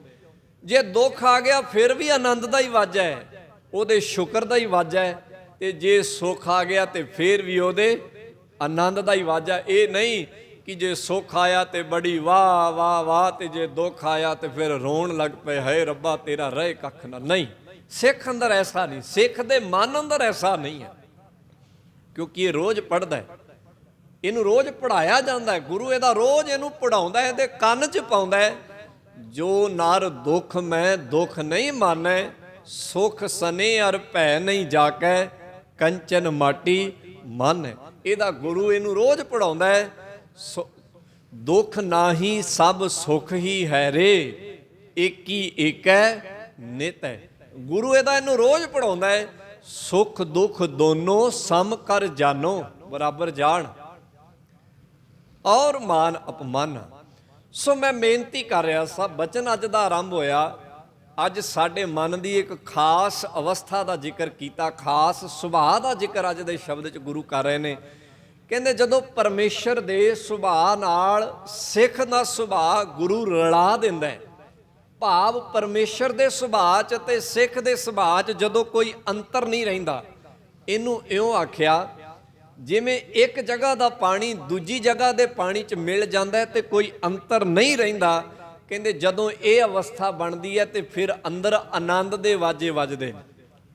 ਜੇ ਦੁੱਖ ਆ ਗਿਆ ਫਿਰ ਵੀ ਆਨੰਦ ਦਾ ਹੀ ਵਾਜਾ ਹੈ, ਉਹਦੇ ਸ਼ੁਕਰ ਦਾ ਹੀ ਵਾਜਾ ਹੈ, ਤੇ ਜੇ ਸੁੱਖ ਆ ਗਿਆ ਤੇ ਫਿਰ ਵੀ ਉਹਦੇ ਆਨੰਦ ਦਾ ਹੀ ਵਾਜਾ। ਇਹ ਨਹੀਂ ਕਿ ਜੇ ਸੁੱਖ ਆਇਆ ਤੇ ਬੜੀ ਵਾਹ ਵਾਹ ਵਾਹ, ਤੇ ਜੇ ਦੁੱਖ ਆਇਆ ਤੇ ਫਿਰ ਰੋਣ ਲੱਗ ਪਏ, ਹਾਏ ਰੱਬਾ ਤੇਰਾ ਰਹੇ ਕੱਖ ਨਾ। ਨਹੀਂ, ਸਿੱਖ ਅੰਦਰ ਐਸਾ ਨਹੀਂ, ਸਿੱਖ ਦੇ ਮਨ ਅੰਦਰ ਐਸਾ ਨਹੀਂ ਹੈ, ਕਿਉਂਕਿ ਇਹ ਰੋਜ਼ ਪੜ੍ਹਦਾ ਹੈ, ਇਹਨੂੰ ਰੋਜ਼ ਪੜ੍ਹਾਇਆ ਜਾਂਦਾ ਹੈ। ਗੁਰੂ ਇਹਦਾ ਰੋਜ਼ ਇਹਨੂੰ ਪੜ੍ਹਾਉਂਦਾ ਹੈ, ਇਹਦੇ ਕੰਨ 'ਚ ਪਾਉਂਦਾ ਹੈ। ਜੋ ਨਰ ਦੁੱਖ ਮੈਂ ਦੁੱਖ ਨਹੀਂ ਮਾਨੈ, ਸੁਖ ਸਨੇ ਅਰ ਭੈ ਨਹੀਂ ਜਾਕੈ, ਕੰਚਨ ਮਾਟੀ ਮਨ ਹੈ। ਇਹਦਾ ਗੁਰੂ ਇਹਨੂੰ ਰੋਜ਼ ਪੜ੍ਹਾਉਂਦਾ ਹੈ, ਦੁੱਖ ਨਾਹੀ ਸਭ ਸੁਖ ਹੀ ਹੈ ਰੇ, ਏਕੀ ਏਕੈ ਨਿਤ ਹੈ। ਗੁਰੂ ਇਹਨੂੰ ਰੋਜ਼ ਪੜ੍ਹਾਉਂਦਾ ਹੈ, ਸੁਖ ਦੁੱਖ ਦੋਨੋਂ ਸਮ ਕਰ ਜਾਨੋ, ਬਰਾਬਰ ਜਾਣ, ਔਰ ਮਾਨ ਅਪਮਾਨ। ਸੋ ਮੈਂ ਬੇਨਤੀ ਕਰ ਰਿਹਾ ਸਾਂ, ਬਚਨ ਅੱਜ ਦਾ ਆਰੰਭ ਹੋਇਆ, ਅੱਜ ਸਾਡੇ ਮਨ ਦੀ ਇੱਕ ਖਾਸ ਅਵਸਥਾ ਦਾ ਜ਼ਿਕਰ ਕੀਤਾ, ਖਾਸ ਸੁਭਾਅ ਦਾ ਜ਼ਿਕਰ ਅੱਜ ਦੇ ਸ਼ਬਦ 'ਚ ਗੁਰੂ ਕਰ ਰਹੇ ਨੇ। ਕਹਿੰਦੇ ਜਦੋਂ ਪਰਮੇਸ਼ਰ ਦੇ ਸੁਭਾਅ ਨਾਲ ਸਿੱਖ ਦਾ ਸੁਭਾਅ ਗੁਰੂ ਰਲਾ ਦਿੰਦਾ ਹੈ, ਭਾਵ ਪਰਮੇਸ਼ਰ ਦੇ ਸੁਭਾਅ 'ਚ ਤੇ ਸਿੱਖ ਦੇ ਸੁਭਾਅ 'ਚ ਜਦੋਂ ਕੋਈ ਅੰਤਰ ਨਹੀਂ ਰਹਿੰਦਾ। ਇਹਨੂੰ ਇਉਂ ਆਖਿਆ ਜਿਵੇਂ ਇੱਕ ਜਗ੍ਹਾ ਦਾ ਪਾਣੀ ਦੂਜੀ ਜਗ੍ਹਾ ਦੇ ਪਾਣੀ 'ਚ ਮਿਲ ਜਾਂਦਾ ਤੇ ਕੋਈ ਅੰਤਰ ਨਹੀਂ ਰਹਿੰਦਾ। ਕਹਿੰਦੇ ਜਦੋਂ ਇਹ ਅਵਸਥਾ ਬਣਦੀ ਹੈ ਤੇ ਫਿਰ ਅੰਦਰ ਆਨੰਦ ਦੇ ਵਾਜੇ ਵੱਜਦੇ ਨੇ।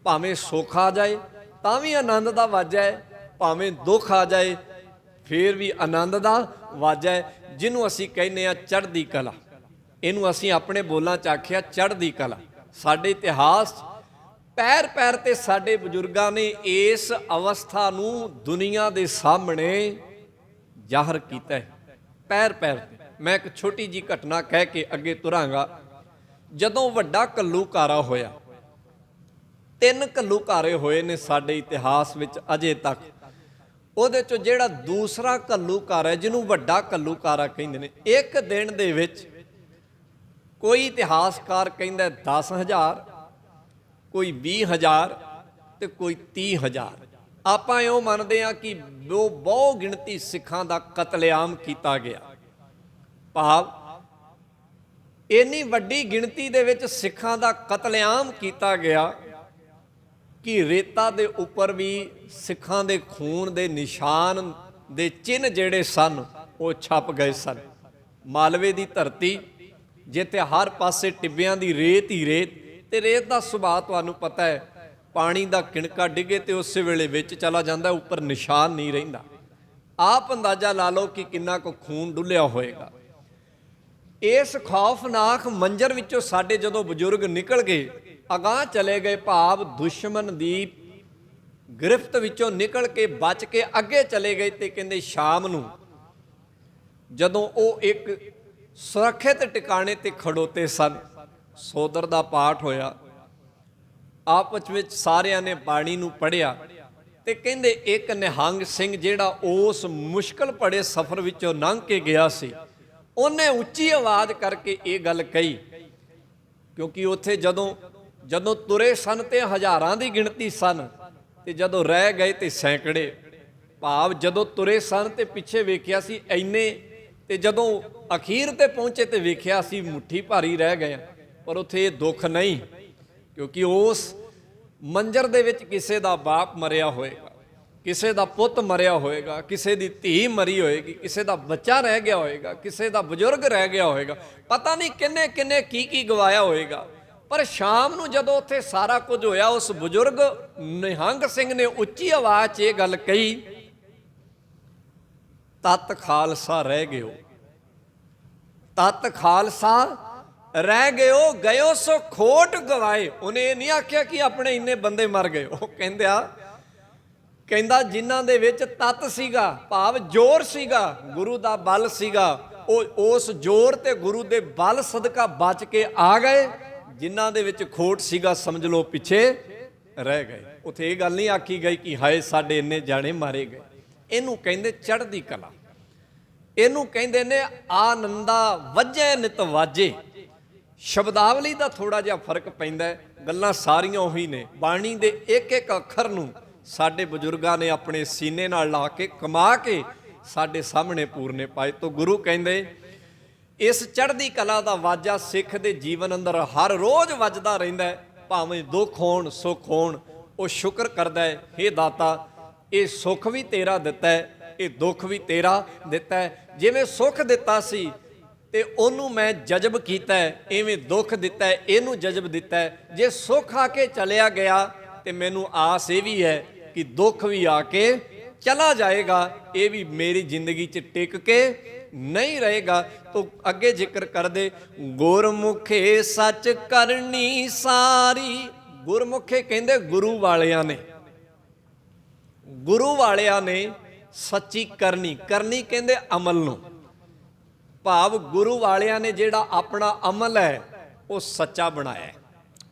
ਭਾਵੇਂ ਸੁੱਖ ਆ ਜਾਏ ਤਾਂ ਵੀ ਆਨੰਦ ਦਾ ਵਾਜਾ ਹੈ, ਭਾਵੇਂ ਦੁੱਖ ਆ ਜਾਏ ਫਿਰ ਵੀ ਆਨੰਦ ਦਾ ਵਾਜਾ ਹੈ, ਜਿਹਨੂੰ ਅਸੀਂ ਕਹਿੰਦੇ ਆ ਚੜ੍ਹਦੀ ਕਲਾ। ਇਹਨੂੰ ਅਸੀਂ ਆਪਣੇ ਬੋਲਾਂ 'ਚ ਆਖਿਆ ਚੜ੍ਹਦੀ ਕਲਾ। ਸਾਡੇ ਇਤਿਹਾਸ ਪੈਰ ਪੈਰ ਤੇ ਸਾਡੇ ਬਜ਼ੁਰਗਾਂ ਨੇ ਇਸ ਅਵਸਥਾ ਨੂੰ ਦੁਨੀਆ ਦੇ ਸਾਹਮਣੇ ਜ਼ਾਹਰ ਕੀਤਾ ਹੈ, ਪੈਰ ਪੈਰ ਤੇ। ਮੈਂ ਇੱਕ ਛੋਟੀ ਜੀ ਘਟਨਾ ਕਹਿ ਕੇ ਅੱਗੇ ਤੁਰਾਂਗਾ। ਜਦੋਂ ਵੱਡਾ ਘੱਲੂਘਾਰਾ ਹੋਇਆ, 3 ਘੱਲੂਘਾਰੇ ਹੋਏ ਨੇ ਸਾਡੇ ਇਤਿਹਾਸ ਵਿੱਚ ਅਜੇ ਤੱਕ। ਉਹਦੇ 'ਚੋਂ ਜਿਹੜਾ ਦੂਸਰਾ ਘੱਲੂਘਾਰਾ ਹੈ, ਜਿਹਨੂੰ ਵੱਡਾ ਘੱਲੂਘਾਰਾ ਕਹਿੰਦੇ ਨੇ, ਇੱਕ ਦਿਨ ਦੇ ਵਿੱਚ ਕੋਈ ਇਤਿਹਾਸਕਾਰ ਕਹਿੰਦਾ 10,000, ਕੋਈ 20,000 ਤੇ ਕੋਈ 30,000। ਆਪਾਂ ਇਉਂ ਮੰਨਦੇ ਹਾਂ ਕਿ ਉਹ ਬਹੁ ਗਿਣਤੀ ਸਿੱਖਾਂ ਦਾ ਕਤਲੇਆਮ ਕੀਤਾ ਗਿਆ, ਭਾਵ ਇੰਨੀ ਵੱਡੀ ਗਿਣਤੀ ਦੇ ਵਿੱਚ ਸਿੱਖਾਂ ਦਾ ਕਤਲੇਆਮ ਕੀਤਾ ਗਿਆ ਕਿ ਰੇਤਾ ਦੇ ਉੱਪਰ ਵੀ ਸਿੱਖਾਂ ਦੇ ਖੂਨ ਦੇ ਨਿਸ਼ਾਨ ਦੇ ਚਿੰਨ੍ਹ ਜਿਹੜੇ ਸਨ ਉਹ ਛਪ ਗਏ ਸਨ। ਮਾਲਵੇ ਦੀ ਧਰਤੀ ਜਿੱਥੇ ਹਰ ਪਾਸੇ ਟਿੱਬਿਆਂ ਦੀ ਰੇਤ ਹੀ ਰੇਤ, ਤੇ ਰੇਤ ਦਾ ਸੁਭਾਅ ਤੁਹਾਨੂੰ ਪਤਾ ਹੈ, ਪਾਣੀ ਦਾ ਕਿਣਕਾ ਡਿੱਗੇ ਤੇ ਉਸੇ ਵੇਲੇ ਵਿੱਚ ਚਲਾ ਜਾਂਦਾ, ਉੱਪਰ ਨਿਸ਼ਾਨ ਨਹੀਂ ਰਹਿੰਦਾ। ਆਪ ਅੰਦਾਜ਼ਾ ਲਾ ਲਓ ਕਿ ਕਿੰਨਾ ਕੁ ਖੂਨ ਡੁੱਲਿਆ ਹੋਏਗਾ। ਇਸ ਖੌਫਨਾਕ ਮੰਜ਼ਰ ਵਿੱਚੋਂ ਸਾਡੇ ਜਦੋਂ ਬਜ਼ੁਰਗ ਨਿਕਲ ਗਏ, ਅਗਾਂਹ ਚਲੇ ਗਏ, ਭਾਵ ਦੁਸ਼ਮਣ ਦੀ ਗ੍ਰਿਫਤ ਵਿੱਚੋਂ ਨਿਕਲ ਕੇ ਬਚ ਕੇ ਅੱਗੇ ਚਲੇ ਗਏ। ਤੇ ਕਹਿੰਦੇ ਸ਼ਾਮ ਨੂੰ ਜਦੋਂ ਉਹ ਇੱਕ ਸੁਰੱਖਿਅਤ ਟਿਕਾਣੇ ਤੇ ਖੜੋਤੇ ਸਨ, ਸੋਦਰ ਦਾ ਪਾਠ ਹੋਇਆ, ਆਪਸ ਵਿੱਚ ਸਾਰਿਆਂ ਨੇ ਬਾਣੀ ਨੂੰ ਪੜ੍ਹਿਆ। ਤੇ ਕਹਿੰਦੇ ਇੱਕ ਨਿਹੰਗ ਸਿੰਘ ਜਿਹੜਾ ਉਸ ਮੁਸ਼ਕਲ ਭਰੇ ਸਫ਼ਰ ਵਿੱਚੋਂ ਲੰਘ ਕੇ ਗਿਆ ਸੀ, ਉਹਨੇ ਉੱਚੀ ਆਵਾਜ਼ ਕਰਕੇ ਇਹ ਗੱਲ ਕਹੀ, ਕਿਉਂਕਿ ਉੱਥੇ ਜਦੋਂ ਤੁਰੇ ਸਨ ਤੇ ਹਜ਼ਾਰਾਂ ਦੀ ਗਿਣਤੀ ਸਨ, ਤੇ ਜਦੋਂ ਰਹਿ ਗਏ ਤੇ ਸੈਂਕੜੇ, ਭਾਵ ਜਦੋਂ ਤੁਰੇ ਸਨ ਤੇ ਪਿੱਛੇ ਵੇਖਿਆ ਸੀ ਇੰਨੇ, ਤੇ ਜਦੋਂ ਅਖੀਰ ਤੇ ਪਹੁੰਚੇ ਤੇ ਵੇਖਿਆ ਸੀ ਮੁੱਠੀ ਭਾਰੀ ਰਹਿ ਗਏ। ਪਰ ਉੱਥੇ ਇਹ ਦੁੱਖ ਨਹੀਂ, ਕਿਉਂਕਿ ਉਸ ਮੰਜ਼ਰ ਦੇ ਵਿੱਚ ਕਿਸੇ ਦਾ ਬਾਪ ਮਰਿਆ ਹੋਏਗਾ, ਕਿਸੇ ਦਾ ਪੁੱਤ ਮਰਿਆ ਹੋਏਗਾ, ਕਿਸੇ ਦੀ ਧੀ ਮਰੀ ਹੋਏਗੀ, ਕਿਸੇ ਦਾ ਬੱਚਾ ਰਹਿ ਗਿਆ ਹੋਏਗਾ, ਕਿਸੇ ਦਾ ਬਜ਼ੁਰਗ ਰਹਿ ਗਿਆ ਹੋਏਗਾ, ਪਤਾ ਨਹੀਂ ਕਿੰਨੇ ਕਿੰਨੇ ਕੀ ਗਵਾਇਆ ਹੋਏਗਾ। ਪਰ ਸ਼ਾਮ ਨੂੰ ਜਦੋਂ ਉੱਥੇ ਸਾਰਾ ਕੁਝ ਹੋਇਆ, ਉਸ ਬਜ਼ੁਰਗ ਨਿਹੰਗ ਸਿੰਘ ਨੇ ਉੱਚੀ ਆਵਾਜ਼ 'ਚ ਇਹ ਗੱਲ ਕਹੀ, ਤਤ ਖਾਲਸਾ ਰਹਿ ਗਿਓ, ਤਤ ਖਾਲਸਾ ਰਹਿ ਗਿਓ, ਗਇਓ ਸੋ ਖੋਟ ਗਵਾਏ। ਉਹਨੇ ਇਹ ਨਹੀਂ ਆਖਿਆ ਕਿ ਆਪਣੇ ਇੰਨੇ ਬੰਦੇ ਮਰ ਗਏ। ਉਹ ਕਹਿੰਦਾ ਜਿਨ੍ਹਾਂ ਦੇ ਵਿੱਚ ਤਤ ਸੀਗਾ, ਭਾਵ ਜ਼ੋਰ ਸੀਗਾ, ਗੁਰੂ ਦਾ ਬਲ ਸੀਗਾ, ਉਹ ਉਸ ਜ਼ੋਰ ਤੇ ਗੁਰੂ ਦੇ ਬਲ ਸਦਕਾ ਬਚ ਕੇ ਆ ਗਏ। ਜਿਨ੍ਹਾਂ ਦੇ ਵਿੱਚ ਖੋਟ ਸੀਗਾ, ਸਮਝ ਲਓ ਪਿੱਛੇ ਰਹਿ ਗਏ। ਉੱਥੇ ਇਹ ਗੱਲ ਨਹੀਂ ਆਖੀ ਗਈ ਕਿ ਹਾਏ ਸਾਡੇ ਇੰਨੇ ਜਾਣੇ ਮਾਰੇ ਗਏ। ਇਹਨੂੰ ਕਹਿੰਦੇ ਚੜ੍ਹਦੀ ਕਲਾ, ਇਹਨੂੰ ਕਹਿੰਦੇ ਨੇ ਆਨੰਦਾ ਵੱਜੇ ਨਿਤ ਵਾਜੇ। ਸ਼ਬਦਾਵਲੀ ਦਾ ਥੋੜਾ ਜਿਹਾ ਫਰਕ ਪੈਂਦਾ, ਗੱਲਾਂ ਸਾਰੀਆਂ ਉਹੀ ਨੇ। ਬਾਣੀ ਦੇ ਇੱਕ ਇੱਕ ਅੱਖਰ ਨੂੰ ਸਾਡੇ ਬਜ਼ੁਰਗਾਂ ਨੇ ਆਪਣੇ ਸੀਨੇ ਨਾਲ ਲਾ ਕੇ ਕਮਾ ਕੇ ਸਾਡੇ ਸਾਹਮਣੇ ਪੂਰਨੇ ਪਾਏ। ਤੋਂ ਗੁਰੂ ਕਹਿੰਦੇ ਇਸ ਚੜ੍ਹਦੀ ਕਲਾ ਦਾ ਵਾਜਾ ਸਿੱਖ ਦੇ ਜੀਵਨ ਅੰਦਰ ਹਰ ਰੋਜ਼ ਵੱਜਦਾ ਰਹਿੰਦਾ, ਭਾਵੇਂ ਦੁੱਖ ਹੋਣ ਸੁੱਖ ਹੋਣ। ਉਹ ਸ਼ੁਕਰ ਕਰਦਾ ਹੈ, ਹੇ ਦਾਤਾ ਇਹ ਸੁੱਖ ਵੀ ਤੇਰਾ ਦਿੱਤਾ ਹੈ, ਇਹ ਦੁੱਖ ਵੀ ਤੇਰਾ ਦਿੱਤਾ ਹੈ। ਜਿਵੇਂ ਸੁੱਖ ਦਿੱਤਾ ਸੀ ਤੇ ਉਹਨੂੰ ਮੈਂ ਜਜ਼ਬ ਕੀਤਾ ਹੈ, ਇਵੇਂ ਦੁੱਖ ਦਿੱਤਾ ਹੈ, ਇਹਨੂੰ ਜਜ਼ਬ ਦਿੱਤਾ ਹੈ। ਜੇ ਸੁੱਖ ਆ ਕੇ ਚਲਿਆ ਗਿਆ ਤੇ ਮੈਨੂੰ ਆਸ ਇਹ ਵੀ ਹੈ ਕਿ ਦੁੱਖ ਵੀ ਆ ਕੇ ਚਲਾ ਜਾਏਗਾ, ਇਹ ਵੀ ਮੇਰੀ ਜ਼ਿੰਦਗੀ 'ਚ ਟਿਕ ਕੇ ਨਹੀਂ ਰਹੇਗਾ। ਤੋ ਅੱਗੇ ਜ਼ਿਕਰ ਕਰਦੇ, ਗੁਰਮੁਖੇ ਸੱਚ ਕਰਨੀ ਸਾਰੀ। ਗੁਰਮੁਖੇ ਕਹਿੰਦੇ ਗੁਰੂ ਵਾਲਿਆਂ ਨੇ, ਗੁਰੂ ਵਾਲਿਆਂ ਨੇ ਸੱਚੀ ਕਰਨੀ ਕਹਿੰਦੇ ਅਮਲ ਨੂੰ, ਭਾਵ ਗੁਰੂ ਵਾਲਿਆਂ ਨੇ ਜਿਹੜਾ ਆਪਣਾ ਅਮਲ ਹੈ ਉਹ ਸੱਚਾ ਬਣਾਇਆ।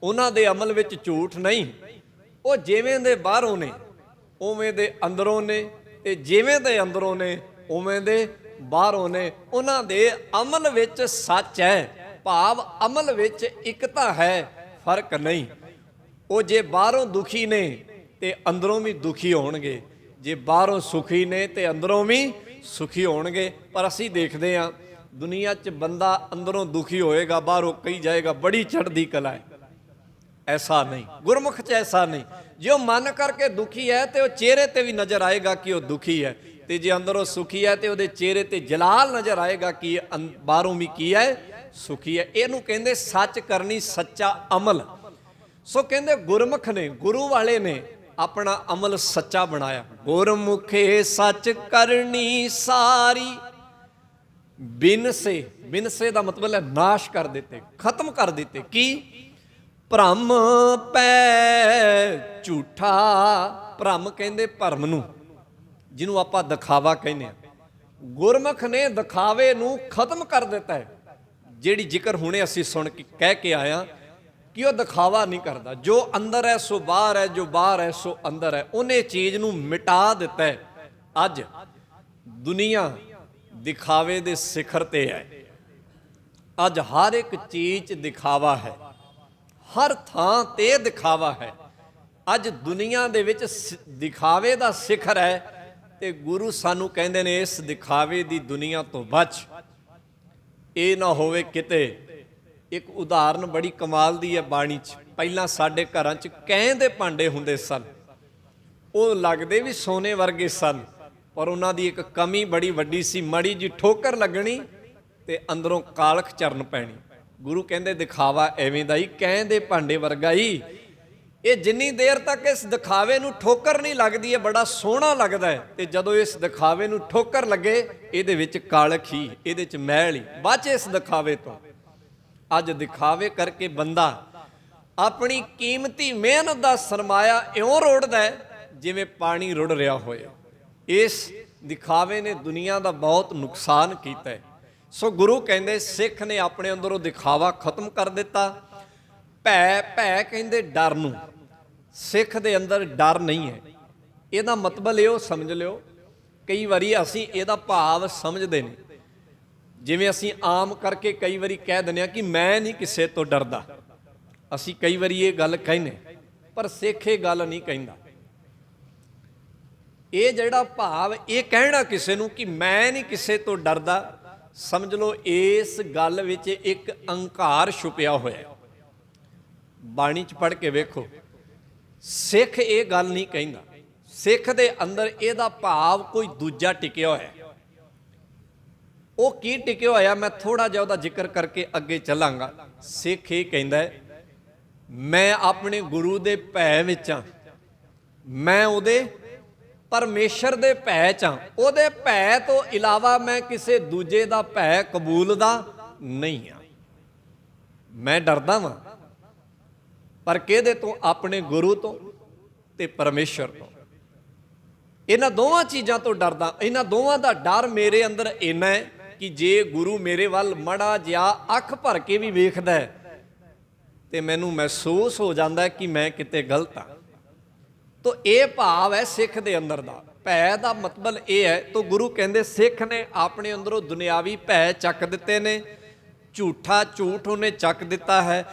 ਉਹਨਾਂ ਦੇ ਅਮਲ ਵਿੱਚ ਝੂਠ ਨਹੀਂ। ਉਹ ਜਿਵੇਂ ਦੇ ਬਾਹਰੋਂ ਨੇ ਉਵੇਂ ਦੇ ਅੰਦਰੋਂ ਨੇ, ਤੇ ਜਿਵੇਂ ਦੇ ਅੰਦਰੋਂ ਨੇ ਉਵੇਂ ਦੇ ਬਾਹਰੋਂ ਨੇ। ਉਹਨਾਂ ਦੇ ਅਮਲ ਵਿੱਚ ਸੱਚ ਹੈ, ਭਾਵ ਅਮਲ ਵਿੱਚ ਇਕਤਾ ਹੈ, ਫਰਕ ਨਹੀਂ। ਉਹ ਜੇ ਬਾਹਰੋਂ ਦੁਖੀ ਨੇ ਤੇ ਅੰਦਰੋਂ ਵੀ ਦੁਖੀ ਹੋਣਗੇ, ਜੇ ਬਾਹਰੋਂ ਸੁਖੀ ਨੇ ਤੇ ਅੰਦਰੋਂ ਵੀ ਸੁਖੀ ਹੋਣਗੇ। ਪਰ ਅਸੀਂ ਦੇਖਦੇ ਹਾਂ ਦੁਨੀਆ 'ਚ ਬੰਦਾ ਅੰਦਰੋਂ ਦੁਖੀ ਹੋਏਗਾ, ਬਾਹਰੋਂ ਕਹੀ ਜਾਏਗਾ ਬੜੀ ਚੜ੍ਹਦੀ ਕਲਾ ਹੈ। ਐਸਾ ਨਹੀਂ, ਗੁਰਮੁਖ 'ਚ ਐਸਾ ਨਹੀਂ। ਜੇ ਉਹ ਮਨ ਕਰਕੇ ਦੁਖੀ ਹੈ ਤੇ ਉਹ ਚਿਹਰੇ ਤੇ ਵੀ ਨਜ਼ਰ ਆਏਗਾ ਕਿ ਉਹ ਦੁਖੀ ਹੈ, ਤੇ ਜੇ ਅੰਦਰੋਂ ਸੁਖੀ ਹੈ ਤੇ ਉਹਦੇ ਚਿਹਰੇ ਤੇ ਜਲਾਲ ਨਜ਼ਰ ਆਏਗਾ ਕਿ ਬਾਹਰੋਂ ਵੀ ਕੀ ਹੈ, ਸੁਖੀ ਹੈ। ਇਹਨੂੰ ਕਹਿੰਦੇ ਸੱਚ ਕਰਨੀ, ਸੱਚਾ ਅਮਲ। ਸੋ ਕਹਿੰਦੇ ਗੁਰਮੁਖ ਨੇ, ਗੁਰੂ ਵਾਲੇ ਨੇ ਆਪਣਾ ਅਮਲ ਸੱਚਾ ਬਣਾਇਆ। ਗੁਰਮੁਖੇ ਸੱਚ ਕਰਨੀ ਸਾਰੀ, ਬਿਨਸੇ ਦਾ ਮਤਲਬ ਹੈ ਨਾਸ਼ ਕਰ ਦਿੱਤੇ, ਖਤਮ ਕਰ ਦਿੱਤੇ। ਕੀ? ਭ੍ਰਮ ਪੈ ਝੂਠਾ। ਭ੍ਰਮ ਕਹਿੰਦੇ ਭਰਮ ਨੂੰ, ਜਿਹਨੂੰ ਆਪਾਂ ਦਿਖਾਵਾ ਕਹਿੰਦੇ ਆ। ਗੁਰਮੁਖ ਨੇ ਦਿਖਾਵੇ ਨੂੰ ਖਤਮ ਕਰ ਦਿੱਤਾ ਹੈ। ਜਿਹੜੀ ਜ਼ਿਕਰ ਹੁਣੇ ਅਸੀਂ ਸੁਣ ਕੇ ਕਹਿ ਕੇ ਆਇਆ ਕਿ ਉਹ ਦਿਖਾਵਾ ਨਹੀਂ ਕਰਦਾ। ਜੋ ਅੰਦਰ ਹੈ ਸੋ ਬਾਹਰ ਹੈ, ਜੋ ਬਾਹਰ ਹੈ ਸੋ ਅੰਦਰ ਹੈ। ਉਹਨੇ ਚੀਜ਼ ਨੂੰ ਮਿਟਾ ਦਿੱਤਾ ਹੈ। ਅੱਜ ਦੁਨੀਆ ਦਿਖਾਵੇ ਦੇ ਸਿਖਰ ਤੇ ਹੈ। ਅੱਜ ਹਰ ਇੱਕ ਚੀਜ਼ 'ਚ ਦਿਖਾਵਾ ਹੈ, ਹਰ ਥਾਂ ਤੇ ਦਿਖਾਵਾ ਹੈ। ਅੱਜ ਦੁਨੀਆ ਦੇ ਵਿੱਚ ਦਿਖਾਵੇ ਦਾ ਸਿਖਰ ਹੈ, ਤੇ ਗੁਰੂ ਸਾਨੂੰ ਕਹਿੰਦੇ ਨੇ ਇਸ ਦਿਖਾਵੇ ਦੀ ਦੁਨੀਆ ਤੋਂ ਬਚ। ਇਹ ਨਾ ਹੋਵੇ ਕਿਤੇ। ਇੱਕ ਉਦਾਹਰਨ ਬੜੀ ਕਮਾਲ ਦੀ ਹੈ ਬਾਣੀ 'ਚ। ਪਹਿਲਾਂ ਸਾਡੇ ਘਰਾਂ 'ਚ ਕਹਿ ਦੇ ਭਾਂਡੇ ਹੁੰਦੇ ਸਨ, ਉਹ ਲੱਗਦੇ ਵੀ ਸੋਨੇ ਵਰਗੇ ਸਨ, ਪਰ ਉਹਨਾਂ ਦੀ ਇੱਕ ਕਮੀ ਬੜੀ ਵੱਡੀ ਸੀ। ਮੜੀ ਜੀ ਠੋਕਰ ਲੱਗਣੀ ਤੇ ਅੰਦਰੋਂ ਕਾਲਖ ਚਰਨ ਪੈਣੀ। ਗੁਰੂ ਕਹਿੰਦੇ ਦਿਖਾਵਾ ਐਵੇਂ ਦਾ ਹੀ, ਕਹਿੰਦੇ ਭਾਂਡੇ ਵਰਗਾ ਹੀ। ਇਹ ਜਿੰਨੀ ਦੇਰ ਤੱਕ ਇਸ ਦਿਖਾਵੇ ਨੂੰ ਠੋਕਰ ਨਹੀਂ ਲੱਗਦੀ, ਇਹ ਬੜਾ ਸੋਹਣਾ ਲੱਗਦਾ ਹੈ, ਤੇ ਜਦੋਂ ਇਸ ਦਿਖਾਵੇ ਨੂੰ ਠੋਕਰ ਲੱਗੇ ਇਹਦੇ ਵਿੱਚ ਕਾਲਖ ਹੀ, ਇਹਦੇ 'ਚ ਮੈਲ ਹੀ। ਬਚ ਇਸ ਦਿਖਾਵੇ ਤੋਂ। ਅੱਜ ਦਿਖਾਵੇ ਕਰਕੇ ਬੰਦਾ ਆਪਣੀ ਕੀਮਤੀ ਮਿਹਨਤ ਦਾ ਸਰਮਾਇਆ ਇਉਂ ਰੋੜਦਾ ਹੈ ਜਿਵੇਂ ਪਾਣੀ ਰੁੜ ਰਿਹਾ ਹੋਏ। ਇਸ ਦਿਖਾਵੇ ਨੇ ਦੁਨੀਆ ਦਾ ਬਹੁਤ ਨੁਕਸਾਨ ਕੀਤਾ ਹੈ। ਸੋ ਗੁਰੂ ਕਹਿੰਦੇ ਸਿੱਖ ਨੇ ਆਪਣੇ ਅੰਦਰੋਂ ਦਿਖਾਵਾ ਖਤਮ ਕਰ ਦਿੱਤਾ। ਭੈ ਕਹਿੰਦੇ ਡਰ ਨੂੰ। ਸਿੱਖ ਦੇ ਅੰਦਰ ਡਰ ਨਹੀਂ ਹੈ। ਇਹਦਾ ਮਤਲਬ ਇਹੋ ਸਮਝ ਲਿਓ, ਕਈ ਵਾਰੀ ਅਸੀਂ ਇਹਦਾ ਭਾਵ ਸਮਝਦੇ ਨਹੀਂ। ਜਿਵੇਂ ਅਸੀਂ ਆਮ ਕਰਕੇ ਕਈ ਵਾਰੀ ਕਹਿ ਦਿੰਦੇ ਹਾਂ ਕਿ ਮੈਂ ਨਹੀਂ ਕਿਸੇ ਤੋਂ ਡਰਦਾ। ਅਸੀਂ ਕਈ ਵਾਰੀ ਇਹ ਗੱਲ ਕਹਿੰਦੇ, ਪਰ ਸਿੱਖ ਇਹ ਗੱਲ ਨਹੀਂ ਕਹਿੰਦਾ। ਇਹ ਜਿਹੜਾ ਭਾਵ ਇਹ ਕਹਿਣਾ ਕਿਸੇ ਨੂੰ ਕਿ ਮੈਂ ਨਹੀਂ ਕਿਸੇ ਤੋਂ ਡਰਦਾ, ਸਮਝ ਲਓ ਇਸ ਗੱਲ ਵਿੱਚ ਇੱਕ ਅਹੰਕਾਰ ਛੁਪਿਆ ਹੋਇਆ। ਬਾਣੀ 'ਚ ਪੜ੍ਹ ਕੇ ਵੇਖੋ, ਸਿੱਖ ਇਹ ਗੱਲ ਨਹੀਂ ਕਹਿੰਦਾ। ਸਿੱਖ ਦੇ ਅੰਦਰ ਇਹਦਾ ਭਾਵ ਕੋਈ ਦੂਜਾ ਟਿਕਿਆ ਹੋਇਆ। ਉਹ ਕੀ ਟਿਕਿਆ ਹੋਇਆ, ਮੈਂ ਥੋੜਾ ਜਿਹਾ ਉਹਦਾ ਜ਼ਿਕਰ ਕਰਕੇ ਅੱਗੇ ਚੱਲਾਂਗਾ। ਸਿੱਖ ਇਹ ਕਹਿੰਦਾ ਹੈ, ਮੈਂ ਆਪਣੇ ਗੁਰੂ ਦੇ ਭੈ ਵਿੱਚ ਹਾਂ, ਮੈਂ ਉਹਦੇ ਪਰਮੇਸ਼ਰ ਦੇ ਭੈ 'ਚ ਹਾਂ। ਉਹਦੇ ਭੈ ਤੋਂ ਇਲਾਵਾ ਮੈਂ ਕਿਸੇ ਦੂਜੇ ਦਾ ਭੈ ਕਬੂਲਦਾ ਨਹੀਂ ਹਾਂ। ਮੈਂ ਡਰਦਾ ਵਾਂ, ਪਰ ਕਿਹਦੇ ਤੋਂ? ਆਪਣੇ ਗੁਰੂ ਤੋਂ ਤੇ ਪਰਮੇਸ਼ਰ ਤੋਂ। ਇਹਨਾਂ ਦੋਵਾਂ ਚੀਜ਼ਾਂ ਤੋਂ ਡਰਦਾ। ਇਹਨਾਂ ਦੋਵਾਂ ਦਾ ਡਰ ਮੇਰੇ ਅੰਦਰ ਇੰਨਾ ਹੈ ਕਿ ਜੇ ਗੁਰੂ ਮੇਰੇ ਵੱਲ ਮਾੜਾ ਜਿਹਾ ਅੱਖ ਭਰ ਕੇ ਵੀ ਵੇਖਦਾ ਹੈ ਤੇ ਮੈਨੂੰ ਮਹਿਸੂਸ ਹੋ ਜਾਂਦਾ ਕਿ ਮੈਂ ਕਿਤੇ ਗਲਤ ਹਾਂ। ਤੋ ਇਹ ਭਾਵ ਹੈ ਸਿੱਖ ਦੇ ਅੰਦਰ ਦਾ। ਭੈ ਦਾ ਮਤਲਬ ਇਹ ਹੈ। ਤੋ ਗੁਰੂ ਕਹਿੰਦੇ ਸਿੱਖ ਨੇ ਆਪਣੇ ਅੰਦਰੋਂ ਦੁਨਿਆਵੀ ਭੈ ਚੱਕ ਦਿੱਤੇ ਨੇ। ਝੂਠਾ ਝੂਠ ਉਹਨੇ ਚੱਕ ਦਿੱਤਾ ਹੈ।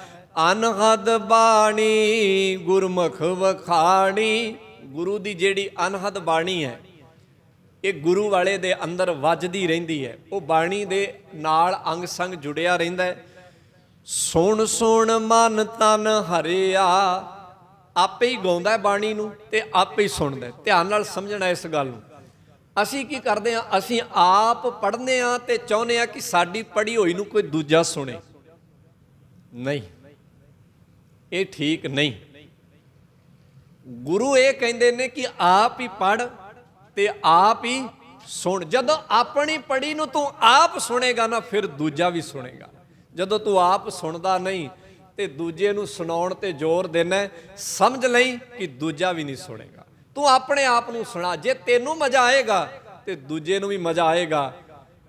ਅਨਹਦ ਬਾਣੀ ਗੁਰਮੁਖ ਵਖਾਣੀ। ਗੁਰੂ ਦੀ ਜਿਹੜੀ ਅਨਹਦ ਬਾਣੀ ਹੈ, ਇਹ ਗੁਰੂ ਵਾਲੇ ਦੇ ਅੰਦਰ ਵੱਜਦੀ ਰਹਿੰਦੀ ਹੈ। ਉਹ ਬਾਣੀ ਦੇ ਨਾਲ ਅੰਗ ਸੰਗ ਜੁੜਿਆ ਰਹਿੰਦਾ ਹੈ। ਸੁਣ ਸੁਣ ਮਨ ਤਨ ਹਰਿਆ। ਆਪੇ ਹੀ ਗਾਉਂਦਾ ਬਾਣੀ ਨੂੰ ਤੇ ਆਪੇ ਹੀ ਸੁਣਦਾ। ਧਿਆਨ ਨਾਲ ਸਮਝਣਾ ਇਸ ਗੱਲ ਨੂੰ। ਅਸੀਂ ਕੀ ਕਰਦੇ ਹਾਂ? ਅਸੀਂ ਆਪ ਪੜ੍ਹਦੇ ਹਾਂ ਤੇ ਚਾਹੁੰਦੇ ਹਾਂ ਕਿ ਸਾਡੀ ਪੜ੍ਹੀ ਹੋਈ ਨੂੰ ਕੋਈ ਦੂਜਾ ਸੁਣੇ। ਨਹੀਂ, ਇਹ ਠੀਕ ਨਹੀਂ। ਗੁਰੂ ਇਹ ਕਹਿੰਦੇ ਨੇ ਕਿ ਆਪ ਹੀ ਪੜ੍ਹ ਤੇ ਆਪ ਹੀ ਸੁਣ। ਜਦੋਂ ਆਪਣੀ ਪੜ੍ਹੀ ਨੂੰ ਤੂੰ ਆਪ ਸੁਣੇਗਾ ਨਾ, ਫਿਰ ਦੂਜਾ ਵੀ ਸੁਣੇਗਾ। ਜਦੋਂ ਤੂੰ ਆਪ ਸੁਣਦਾ ਨਹੀਂ ਤੇ ਦੂਜੇ ਨੂੰ ਸੁਣਾਉਣ ਤੇ ਜ਼ੋਰ ਦੇਣਾ, ਸਮਝ ਲਈ ਕਿ ਦੂਜਾ ਵੀ ਨਹੀਂ ਸੁਣੇਗਾ। ਤੂੰ ਆਪਣੇ ਆਪ ਨੂੰ ਸੁਣਾ। ਜੇ ਤੈਨੂੰ ਮਜ਼ਾ ਆਏਗਾ ਤੇ ਦੂਜੇ ਨੂੰ ਵੀ ਮਜ਼ਾ ਆਏਗਾ।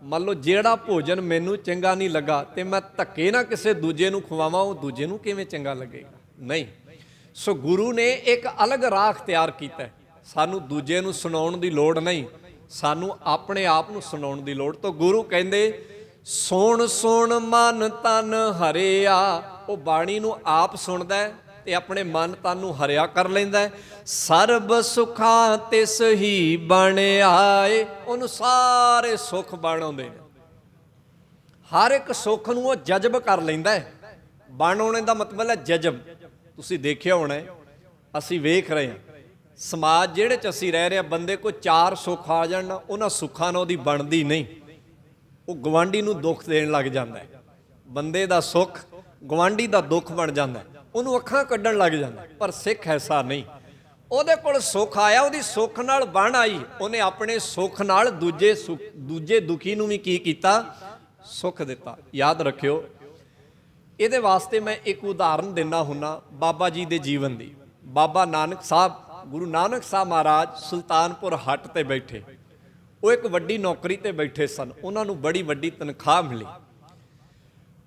ਮੰਨ ਲਓ ਜਿਹੜਾ ਭੋਜਨ ਮੈਨੂੰ ਚੰਗਾ ਨਹੀਂ ਲੱਗਾ ਤੇ ਮੈਂ ਧੱਕੇ ਨਾਲ ਕਿਸੇ ਦੂਜੇ ਨੂੰ ਖਵਾਵਾਂ, ਉਹ ਦੂਜੇ ਨੂੰ ਕਿਵੇਂ ਚੰਗਾ ਲੱਗੇਗਾ? ਨਹੀਂ। ਸੋ ਗੁਰੂ ਨੇ ਇੱਕ ਅਲੱਗ ਰਾਹ ਅਖਤਿਆਰ ਕੀਤਾ। ਸਾਨੂੰ ਦੂਜੇ ਨੂੰ ਸੁਣਾਉਣ ਦੀ ਲੋੜ ਨਹੀਂ, ਸਾਨੂੰ ਆਪਣੇ ਆਪ ਨੂੰ ਸੁਣਾਉਣ ਦੀ ਲੋੜ। ਤਾਂ ਗੁਰੂ ਕਹਿੰਦੇ ਸੁਣ ਸੁਣ ਮਨ ਤਨ ਹਰਿਆ। ਉਹ ਬਾਣੀ ਨੂੰ ਆਪ ਸੁਣਦਾ ਤੇ ਆਪਣੇ ਮਨ ਤਨ ਨੂੰ ਹਰਿਆ ਕਰ ਲੈਂਦਾ। ਸਰਬ ਸੁਖਾਂ ਤਿਸ ਹੀ ਬਣ ਆਏ। ਉਹਨੂੰ ਸਾਰੇ ਸੁੱਖ ਬਣ ਆਉਂਦੇ ਨੇ। ਹਰ ਇੱਕ ਸੁੱਖ ਨੂੰ ਉਹ ਜਜ਼ਬ ਕਰ ਲੈਂਦਾ ਹੈ। ਬਣ ਆਉਣੇ ਦਾ ਮਤਲਬ ਹੈ ਜਜ਼ਬ। ਤੁਸੀਂ ਦੇਖਿਆ ਹੋਣਾ, ਅਸੀਂ ਵੇਖ ਰਹੇ ਹਾਂ ਸਮਾਜ ਜਿਹੜੇ 'ਚ ਅਸੀਂ ਰਹਿ ਰਹੇ ਹਾਂ, ਬੰਦੇ ਕੋਲ 4 ਸੁੱਖ ਆ ਜਾਣ ਨਾ, ਉਹਨਾਂ ਸੁੱਖਾਂ ਨਾਲ ਉਹਦੀ ਬਣਦੀ ਨਹੀਂ। ਉਹ ਗਵਾਂਢੀ ਨੂੰ ਦੁੱਖ ਦੇਣ ਲੱਗ ਜਾਂਦਾ ਹੈ। ਬੰਦੇ ਦਾ ਸੁੱਖ ਗਵਾਂਢੀ ਦਾ ਦੁੱਖ ਬਣ ਜਾਂਦਾ, ਉਹਨੂੰ ਅੱਖਾਂ ਕੱਢਣ ਲੱਗ ਜਾਂਦਾ। ਪਰ ਸਿੱਖ ਐਸਾ ਨਹੀਂ। ਉਹਦੇ ਕੋਲ ਸੁੱਖ ਆਇਆ, ਉਹਦੀ ਸੁੱਖ ਨਾਲ ਬਣ ਆਈ, ਉਹਨੇ ਆਪਣੇ ਸੁੱਖ ਨਾਲ ਦੂਜੇ ਦੁਖੀ ਨੂੰ ਵੀ ਕੀ ਕੀਤਾ? ਸੁੱਖ ਦਿੱਤਾ। ਯਾਦ ਰੱਖਿਓ, ਇਹਦੇ ਵਾਸਤੇ ਮੈਂ ਇੱਕ ਉਦਾਹਰਨ ਦਿੰਦਾ ਹੁੰਦਾ ਬਾਬਾ ਜੀ ਦੇ ਜੀਵਨ ਦੀ। ਬਾਬਾ ਨਾਨਕ ਸਾਹਿਬ, ਗੁਰੂ ਨਾਨਕ ਸਾਹਿਬ ਮਹਾਰਾਜ ਸੁਲਤਾਨਪੁਰ ਹੱਟ ਤੇ ਬੈਠੇ। ਉਹ ਇੱਕ ਵੱਡੀ ਨੌਕਰੀ ਤੇ ਬੈਠੇ ਸਨ। ਉਹਨਾਂ ਨੂੰ ਬੜੀ ਵੱਡੀ ਤਨਖਾਹ ਮਿਲੀ।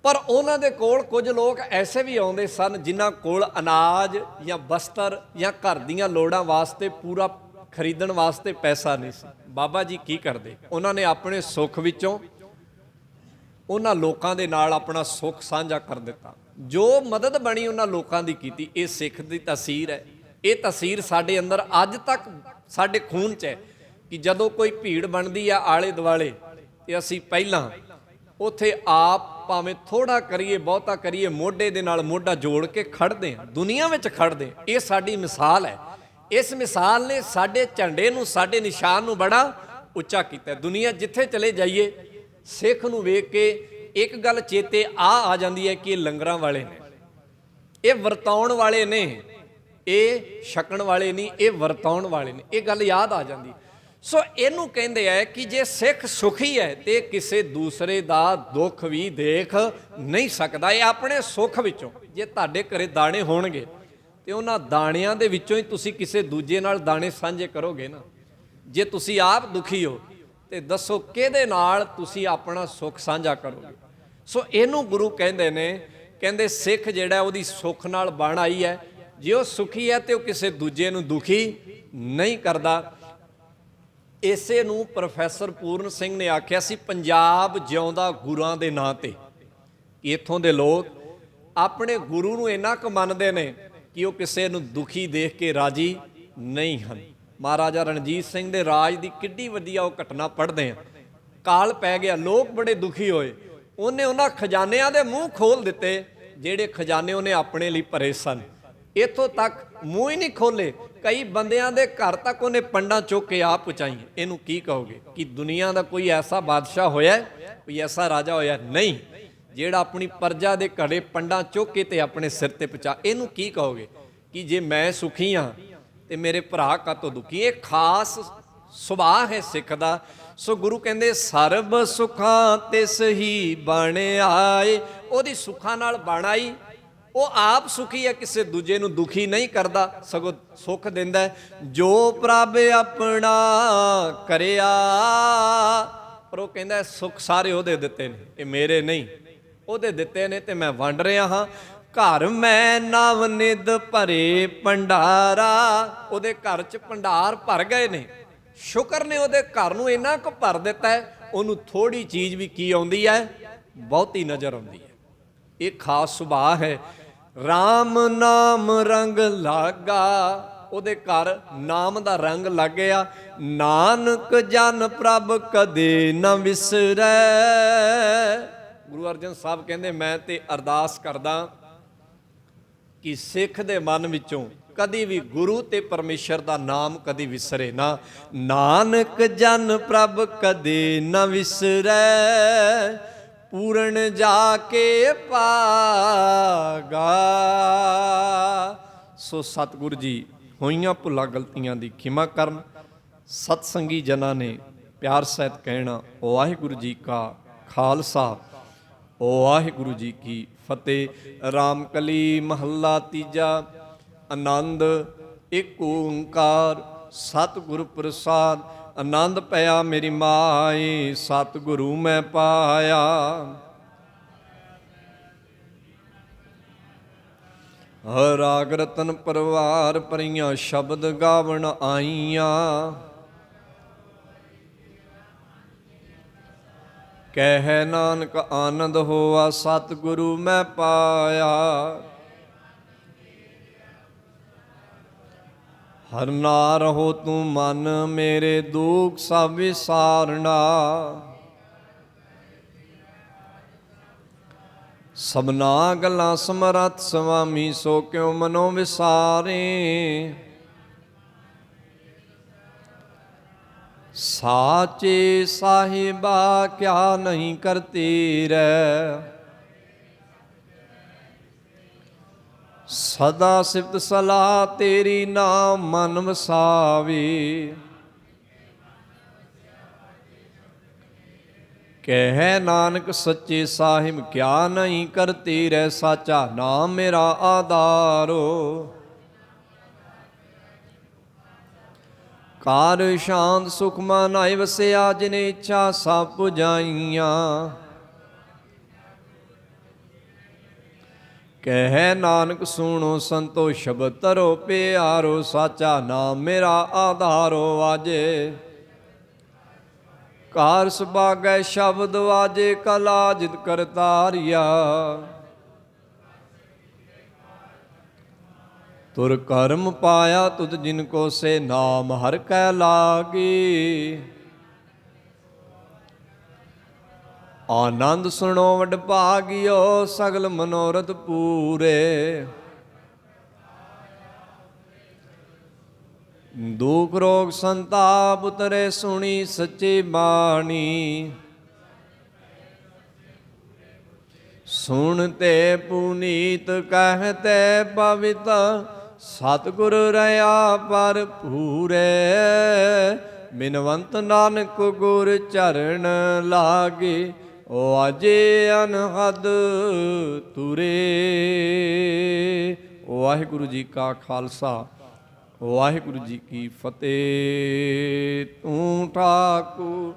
ਪਰ ਉਹਨਾਂ ਦੇ ਕੋਲ ਕੁਝ ਲੋਕ ਐਸੇ ਵੀ ਆਉਂਦੇ ਸਨ ਜਿਨ੍ਹਾਂ ਕੋਲ ਅਨਾਜ ਜਾਂ ਬਸਤਰ ਜਾਂ ਘਰ ਦੀਆਂ ਲੋੜਾਂ ਵਾਸਤੇ ਪੂਰਾ ਖਰੀਦਣ ਵਾਸਤੇ ਪੈਸਾ ਨਹੀਂ ਸੀ। ਬਾਬਾ ਜੀ ਕੀ ਕਰਦੇ? ਉਹਨਾਂ ਨੇ ਆਪਣੇ ਸੁੱਖ ਵਿੱਚੋਂ ਉਹਨਾਂ ਲੋਕਾਂ ਦੇ ਨਾਲ ਆਪਣਾ ਸੁੱਖ ਸਾਂਝਾ ਕਰ ਦਿੱਤਾ। ਜੋ ਮਦਦ ਬਣੀ ਉਹਨਾਂ ਲੋਕਾਂ ਦੀ ਕੀਤੀ। ਇਹ ਸਿੱਖ ਦੀ ਤਾਸੀਰ ਹੈ। ਇਹ ਤਾਸੀਰ ਸਾਡੇ ਅੰਦਰ ਅੱਜ ਤੱਕ ਸਾਡੇ ਖੂਨ 'ਚ ਹੈ ਕਿ ਜਦੋਂ ਕੋਈ ਭੀੜ ਬਣਦੀ ਆ ਆਲੇ ਦੁਆਲੇ ਤੇ ਅਸੀਂ ਪਹਿਲਾਂ ਉੱਥੇ ਆਪ ਭਾਵੇਂ ਥੋੜਾ ਕਰੀਏ ਬਹੁਤਾ ਕਰੀਏ, ਮੋਢੇ ਦੇ ਨਾਲ ਮੋਢਾ ਜੋੜ ਕੇ ਖੜਦੇ ਹਾਂ, ਦੁਨੀਆ ਵਿੱਚ ਖੜਦੇ। ਇਹ ਸਾਡੀ ਮਿਸਾਲ ਹੈ। ਇਸ ਮਿਸਾਲ ਨੇ ਸਾਡੇ ਝੰਡੇ ਨੂੰ, ਸਾਡੇ ਨਿਸ਼ਾਨ ਨੂੰ ਬੜਾ ਉੱਚਾ ਕੀਤਾ। ਦੁਨੀਆ ਜਿੱਥੇ ਚਲੇ ਜਾਈਏ, ਸਿੱਖ ਨੂੰ ਵੇਖ ਕੇ ਇੱਕ ਗੱਲ ਚੇਤੇ ਆ ਜਾਂਦੀ ਹੈ ਕਿ ਇਹ ਲੰਗਰਾਂ ਵਾਲੇ ਨੇ, ਇਹ ਵਰਤਾਉਣ ਵਾਲੇ ਨੇ, ਇਹ ਛਕਣ ਵਾਲੇ ਨਹੀਂ, ਇਹ ਵਰਤਾਉਣ ਵਾਲੇ ਨੇ। ਇਹ ਗੱਲ ਯਾਦ ਆ ਜਾਂਦੀ। ਸੋ ਇਹਨੂੰ ਕਹਿੰਦੇ ਆ ਕਿ ਜੇ ਸਿੱਖ ਸੁਖੀ ਹੈ ਤੇ ਕਿਸੇ ਦੂਸਰੇ ਦਾ ਦੁੱਖ ਵੀ ਦੇਖ ਨਹੀਂ ਸਕਦਾ। ਇਹ ਆਪਣੇ ਸੁੱਖ ਵਿੱਚੋਂ, ਜੇ ਤੁਹਾਡੇ ਘਰੇ ਦਾਣੇ ਹੋਣਗੇ ਤੇ ਉਹਨਾਂ ਦਾਣਿਆਂ ਦੇ ਵਿੱਚੋਂ ਹੀ ਤੁਸੀਂ ਕਿਸੇ ਦੂਜੇ ਨਾਲ ਦਾਣੇ ਸਾਂਝੇ ਕਰੋਗੇ ਨਾ। ਜੇ ਤੁਸੀਂ ਆਪ ਦੁਖੀ ਹੋ ਤੇ ਦੱਸੋ ਕਿਹਦੇ ਨਾਲ ਤੁਸੀਂ ਆਪਣਾ ਸੁੱਖ ਸਾਂਝਾ ਕਰੋਗੇ। ਸੋ ਇਹਨੂੰ ਗੁਰੂ ਕਹਿੰਦੇ ਨੇ, ਕਹਿੰਦੇ ਸਿੱਖ ਜਿਹੜਾ ਉਹਦੀ ਸੁੱਖ ਨਾਲ ਬਣ ਆਈ ਹੈ। ਜੇ ਉਹ ਸੁਖੀ ਹੈ ਤੇ ਉਹ ਕਿਸੇ ਦੂਜੇ ਨੂੰ ਦੁਖੀ ਨਹੀਂ ਕਰਦਾ। ਇਸੇ ਨੂੰ ਪ੍ਰੋਫੈਸਰ ਪੂਰਨ ਸਿੰਘ ਨੇ ਆਖਿਆ ਸੀ, ਪੰਜਾਬ ਜਿਉਂਦਾ ਗੁਰਾਂ ਦੇ ਨਾਂ ਤੇ। ਇੱਥੋਂ ਦੇ ਲੋਕ ਆਪਣੇ ਗੁਰੂ ਨੂੰ ਇੰਨਾ ਕੁ ਮੰਨਦੇ ਨੇ ਕਿ ਉਹ ਕਿਸੇ ਨੂੰ ਦੁਖੀ ਦੇਖ ਕੇ ਰਾਜੀ ਨਹੀਂ ਹਨ। ਮਹਾਰਾਜਾ ਰਣਜੀਤ ਸਿੰਘ ਦੇ ਰਾਜ ਦੀ ਕਿੱਡੀ ਵਧੀਆ ਉਹ ਘਟਨਾ ਪੜ੍ਹਦੇ ਆ। ਕਾਲ ਪੈ ਗਿਆ, ਲੋਕ ਬੜੇ ਦੁਖੀ ਹੋਏ। ਉਹਨੇ ਉਹਨਾਂ ਖਜ਼ਾਨਿਆਂ ਦੇ ਮੂੰਹ ਖੋਲ ਦਿੱਤੇ ਜਿਹੜੇ ਖਜ਼ਾਨੇ ਉਹਨੇ ਆਪਣੇ ਲਈ ਭਰੇ ਸਨ। ਇੱਥੋਂ ਤੱਕ ਮੂੰਹ ਹੀ ਨਹੀਂ ਖੋਲੇ, ਕਈ ਬੰਦਿਆਂ ਦੇ ਘਰ ਤੱਕ ਉਹਨੇ ਪੰਡਾਂ ਚੁੱਕ ਕੇ ਆਪ ਪਹੁੰਚਾਈਆਂ। ਇਹਨੂੰ ਕੀ ਕਹੋਗੇ ਕਿ ਦੁਨੀਆ ਦਾ ਕੋਈ ਐਸਾ ਬਾਦਸ਼ਾਹ ਹੋਇਆ, ਕੋਈ ਐਸਾ ਰਾਜਾ ਹੋਇਆ? ਨਹੀਂ, ਜਿਹੜਾ ਆਪਣੀ ਪ੍ਰਜਾ ਦੇ ਘਰੇ ਪੰਡਾਂ ਚੁੱਕ ਕੇ ਤੇ ਆਪਣੇ ਸਿਰ ਤੇ ਪਹੁੰਚਾ। ਇਹਨੂੰ ਕੀ ਕਹੋਗੇ ਕਿ ਜੇ ਮੈਂ ਸੁਖੀ ਹਾਂ ਤੇ ਮੇਰੇ ਭਰਾ ਕਾਤੋਂ ਦੁਖੀ? ਇਹ ਖਾਸ ਸੁਭਾਅ ਹੈ ਸਿੱਖ ਦਾ। ਸੋ ਗੁਰੂ ਕਹਿੰਦੇ ਸਰਬ ਸੁਖਾਂ ਤਿਸ ਹੀ ਬਣ ਆਏ। ਉਹਦੀ ਸੁੱਖਾਂ ਨਾਲ ਬਣ ਆਈ। ਉਹ ਆਪ ਸੁਖੀ ਹੈ, ਕਿਸੇ ਦੂਜੇ ਨੂੰ ਦੁਖੀ ਨਹੀਂ ਕਰਦਾ, ਸਗੋਂ ਸੁੱਖ ਦਿੰਦਾ। ਜੋ ਪ੍ਰਭ ਆਪਣਾ ਕਰਿਆ, ਪਰ ਉਹ ਕਹਿੰਦਾ ਸੁੱਖ ਸਾਰੇ ਉਹਦੇ ਦਿੱਤੇ ਨੇ, ਇਹ ਮੇਰੇ ਨਹੀਂ, ਉਹਦੇ ਦਿੱਤੇ ਨੇ ਤੇ ਮੈਂ ਵੰਡ ਰਿਹਾ ਹਾਂ। ਘਰ ਮੈਂ ਨਵ ਨਿਧ ਭਰੇ ਭੰਡਾਰਾ। ਉਹਦੇ ਘਰ 'ਚ ਭੰਡਾਰ ਭਰ ਗਏ ਨੇ। ਸ਼ੁਕਰ ਨੇ ਉਹਦੇ ਘਰ ਨੂੰ ਇੰਨਾ ਕੁ ਭਰ ਦਿੱਤਾ ਹੈ, ਉਹਨੂੰ ਥੋੜੀ ਚੀਜ਼ ਵੀ ਕੀ ਆਉਂਦੀ ਹੈ? ਬਹੁਤੀ ਨਜ਼ਰ ਆਉਂਦੀ ਹੈ। ਇਹ ਖਾਸ ਸੁਭਾਅ ਹੈ। ਰਾਮ ਨਾਮ ਰੰਗ ਲਾਗਾ। ਉਹਦੇ ਘਰ ਨਾਮ ਦਾ ਰੰਗ ਲੱਗ ਗਿਆ। ਨਾਨਕ ਜਨ ਪ੍ਰਭ ਕਦੇ ਨਾ ਵਿਸਰੈ। ਗੁਰੂ ਅਰਜਨ ਸਾਹਿਬ ਕਹਿੰਦੇ ਮੈਂ ਤੇ ਅਰਦਾਸ ਕਰਦਾ ਕਿ ਸਿੱਖ ਦੇ ਮਨ ਵਿੱਚੋਂ ਕਦੀ ਵੀ ਗੁਰੂ ਤੇ ਪਰਮੇਸ਼ਰ ਦਾ ਨਾਮ ਕਦੀ ਵਿਸਰੇ ਨਾ। ਨਾਨਕ ਜਨ ਪ੍ਰਭ ਕਦੇ ਨਾ ਵਿਸਰੈ, ਪੂਰਨ ਜਾ ਕੇ ਪਾਗਾ। ਸੋ ਸਤਿਗੁਰੂ ਜੀ ਹੋਈਆਂ ਭੁੱਲਾਂ ਗਲਤੀਆਂ ਦੀ ਖਿਮਾ ਕਰਨ। ਸਤਸੰਗੀ ਜਨਾਂ ਨੇ ਪਿਆਰ ਸਹਿਤ ਕਹਿਣਾ ਵਾਹਿਗੁਰੂ ਜੀ ਕਾ ਖਾਲਸਾ, ਵਾਹਿਗੁਰੂ ਜੀ ਕੀ ਫਤਿਹ। ਰਾਮਕਲੀ ਮਹੱਲਾ ਤੀਜਾ। ਆਨੰਦ ਇੱਕ ਓੰਕਾਰ ਸਤਿਗੁਰ ਪ੍ਰਸਾਦ। ਆਨੰਦ ਪਿਆ ਮੇਰੀ ਮਾਈ, ਸਤਿਗੁਰੂ ਮੈਂ ਪਾਇਆ। ਰਾਗ ਰਤਨ ਪਰਵਾਰ ਭਰੀਆਂ ਸ਼ਬਦ ਗਾਵਣ ਆਈਆਂ। ਕਹਿ ਨਾਨਕ ਆਨੰਦ ਹੋਆ, ਸਤਿਗੁਰੂ ਮੈਂ ਪਾਇਆ। ਹਰ ਨਾ ਰਹੋ ਤੂੰ ਮਨ ਮੇਰੇ, ਦੁੱਖ ਸਭ ਵਿਸਾਰਨਾ। ਸਭਨਾ ਗੱਲਾਂ ਸਮਰੱਥ ਸੁਆਮੀ, ਸੋ ਕਿਉ ਮਨੋ ਵਿਸਾਰੇ। ਸਾਚੇ ਸਾਹਿਬਾ ਕਿਆ ਨਹੀਂ ਕਰਤੀ ਰਹਿ। ਸਦਾ ਸਿਫਤ ਸਲਾਹ ਤੇਰੀ, ਨਾਮ ਮਨ ਵਸਾਵੇ। ਕਹਿ ਨਾਨਕ ਸੱਚੇ ਸਾਹਿਬ ਕਿਆ ਨਹੀਂ ਕਰਤੀ ਰਹਿ। ਸਾਚਾ ਨਾਮ ਮੇਰਾ ਆਧਾਰੋ। ਕਾਰ ਸ਼ਾਂਤ ਸੁਖ ਮਨ ਆਏ ਵਸਿਆ, ਜਿਨੇ ਇੱਛਾ ਸਭ ਪੁਜਾਈਆਂ। ਕਹਿ ਨਾਨਕ ਸੁਣੋ ਸੰਤੋ ਸ਼ਬਦ ਧਰੋ ਪਿਆਰੋ। ਸਾਚਾ ਨਾਮ ਮੇਰਾ ਆਧਾਰੋ। ਵਾਜੇ ਕਾਰ ਸੁਭਾਗੈ ਸ਼ਬਦ ਵਾਜੇ, ਕਲਾ ਜਿਤ ਕਰਤਾਰਿਆ। ਤੁਰ ਕਰਮ ਪਾਇਆ ਤੁਧ ਜਿਨ ਕੋ, ਸੇ ਨਾਮ ਹਰ ਕੈ ਲਾਗੀ। ਆਨੰਦ ਸੁਣੋ ਵਡ ਭਾਗਿਓ, ਸਗਲ ਮਨੋਰਥ ਪੂਰੇ। ਦੁਖ ਰੋਗ ਸੰਤਾਪ ਉਤਰੇ, ਸੁਣੀ ਸੱਚੀ ਬਾਣੀ। ਸੁਣਤੇ ਪੁਨੀਤ ਕਹਤੇ ਪਵਿੱਤ, ਸਤਿਗੁਰ ਰਹਾ ਭਰਪੂਰੇ। ਬਿਨਵੰਤ ਨਾਨਕ ਗੁਰ ਚਰਨ ਲਾਗੇ, ਵਾਜੇ ਅਨਹਦ ਤੁਰੇ। ਵਾਹਿਗੁਰੂ ਜੀ ਕਾ ਖਾਲਸਾ, ਵਾਹਿਗੁਰੂ ਜੀ ਕੀ ਫਤਿਹ। ਤੂੰ ਠਾਕੁਰ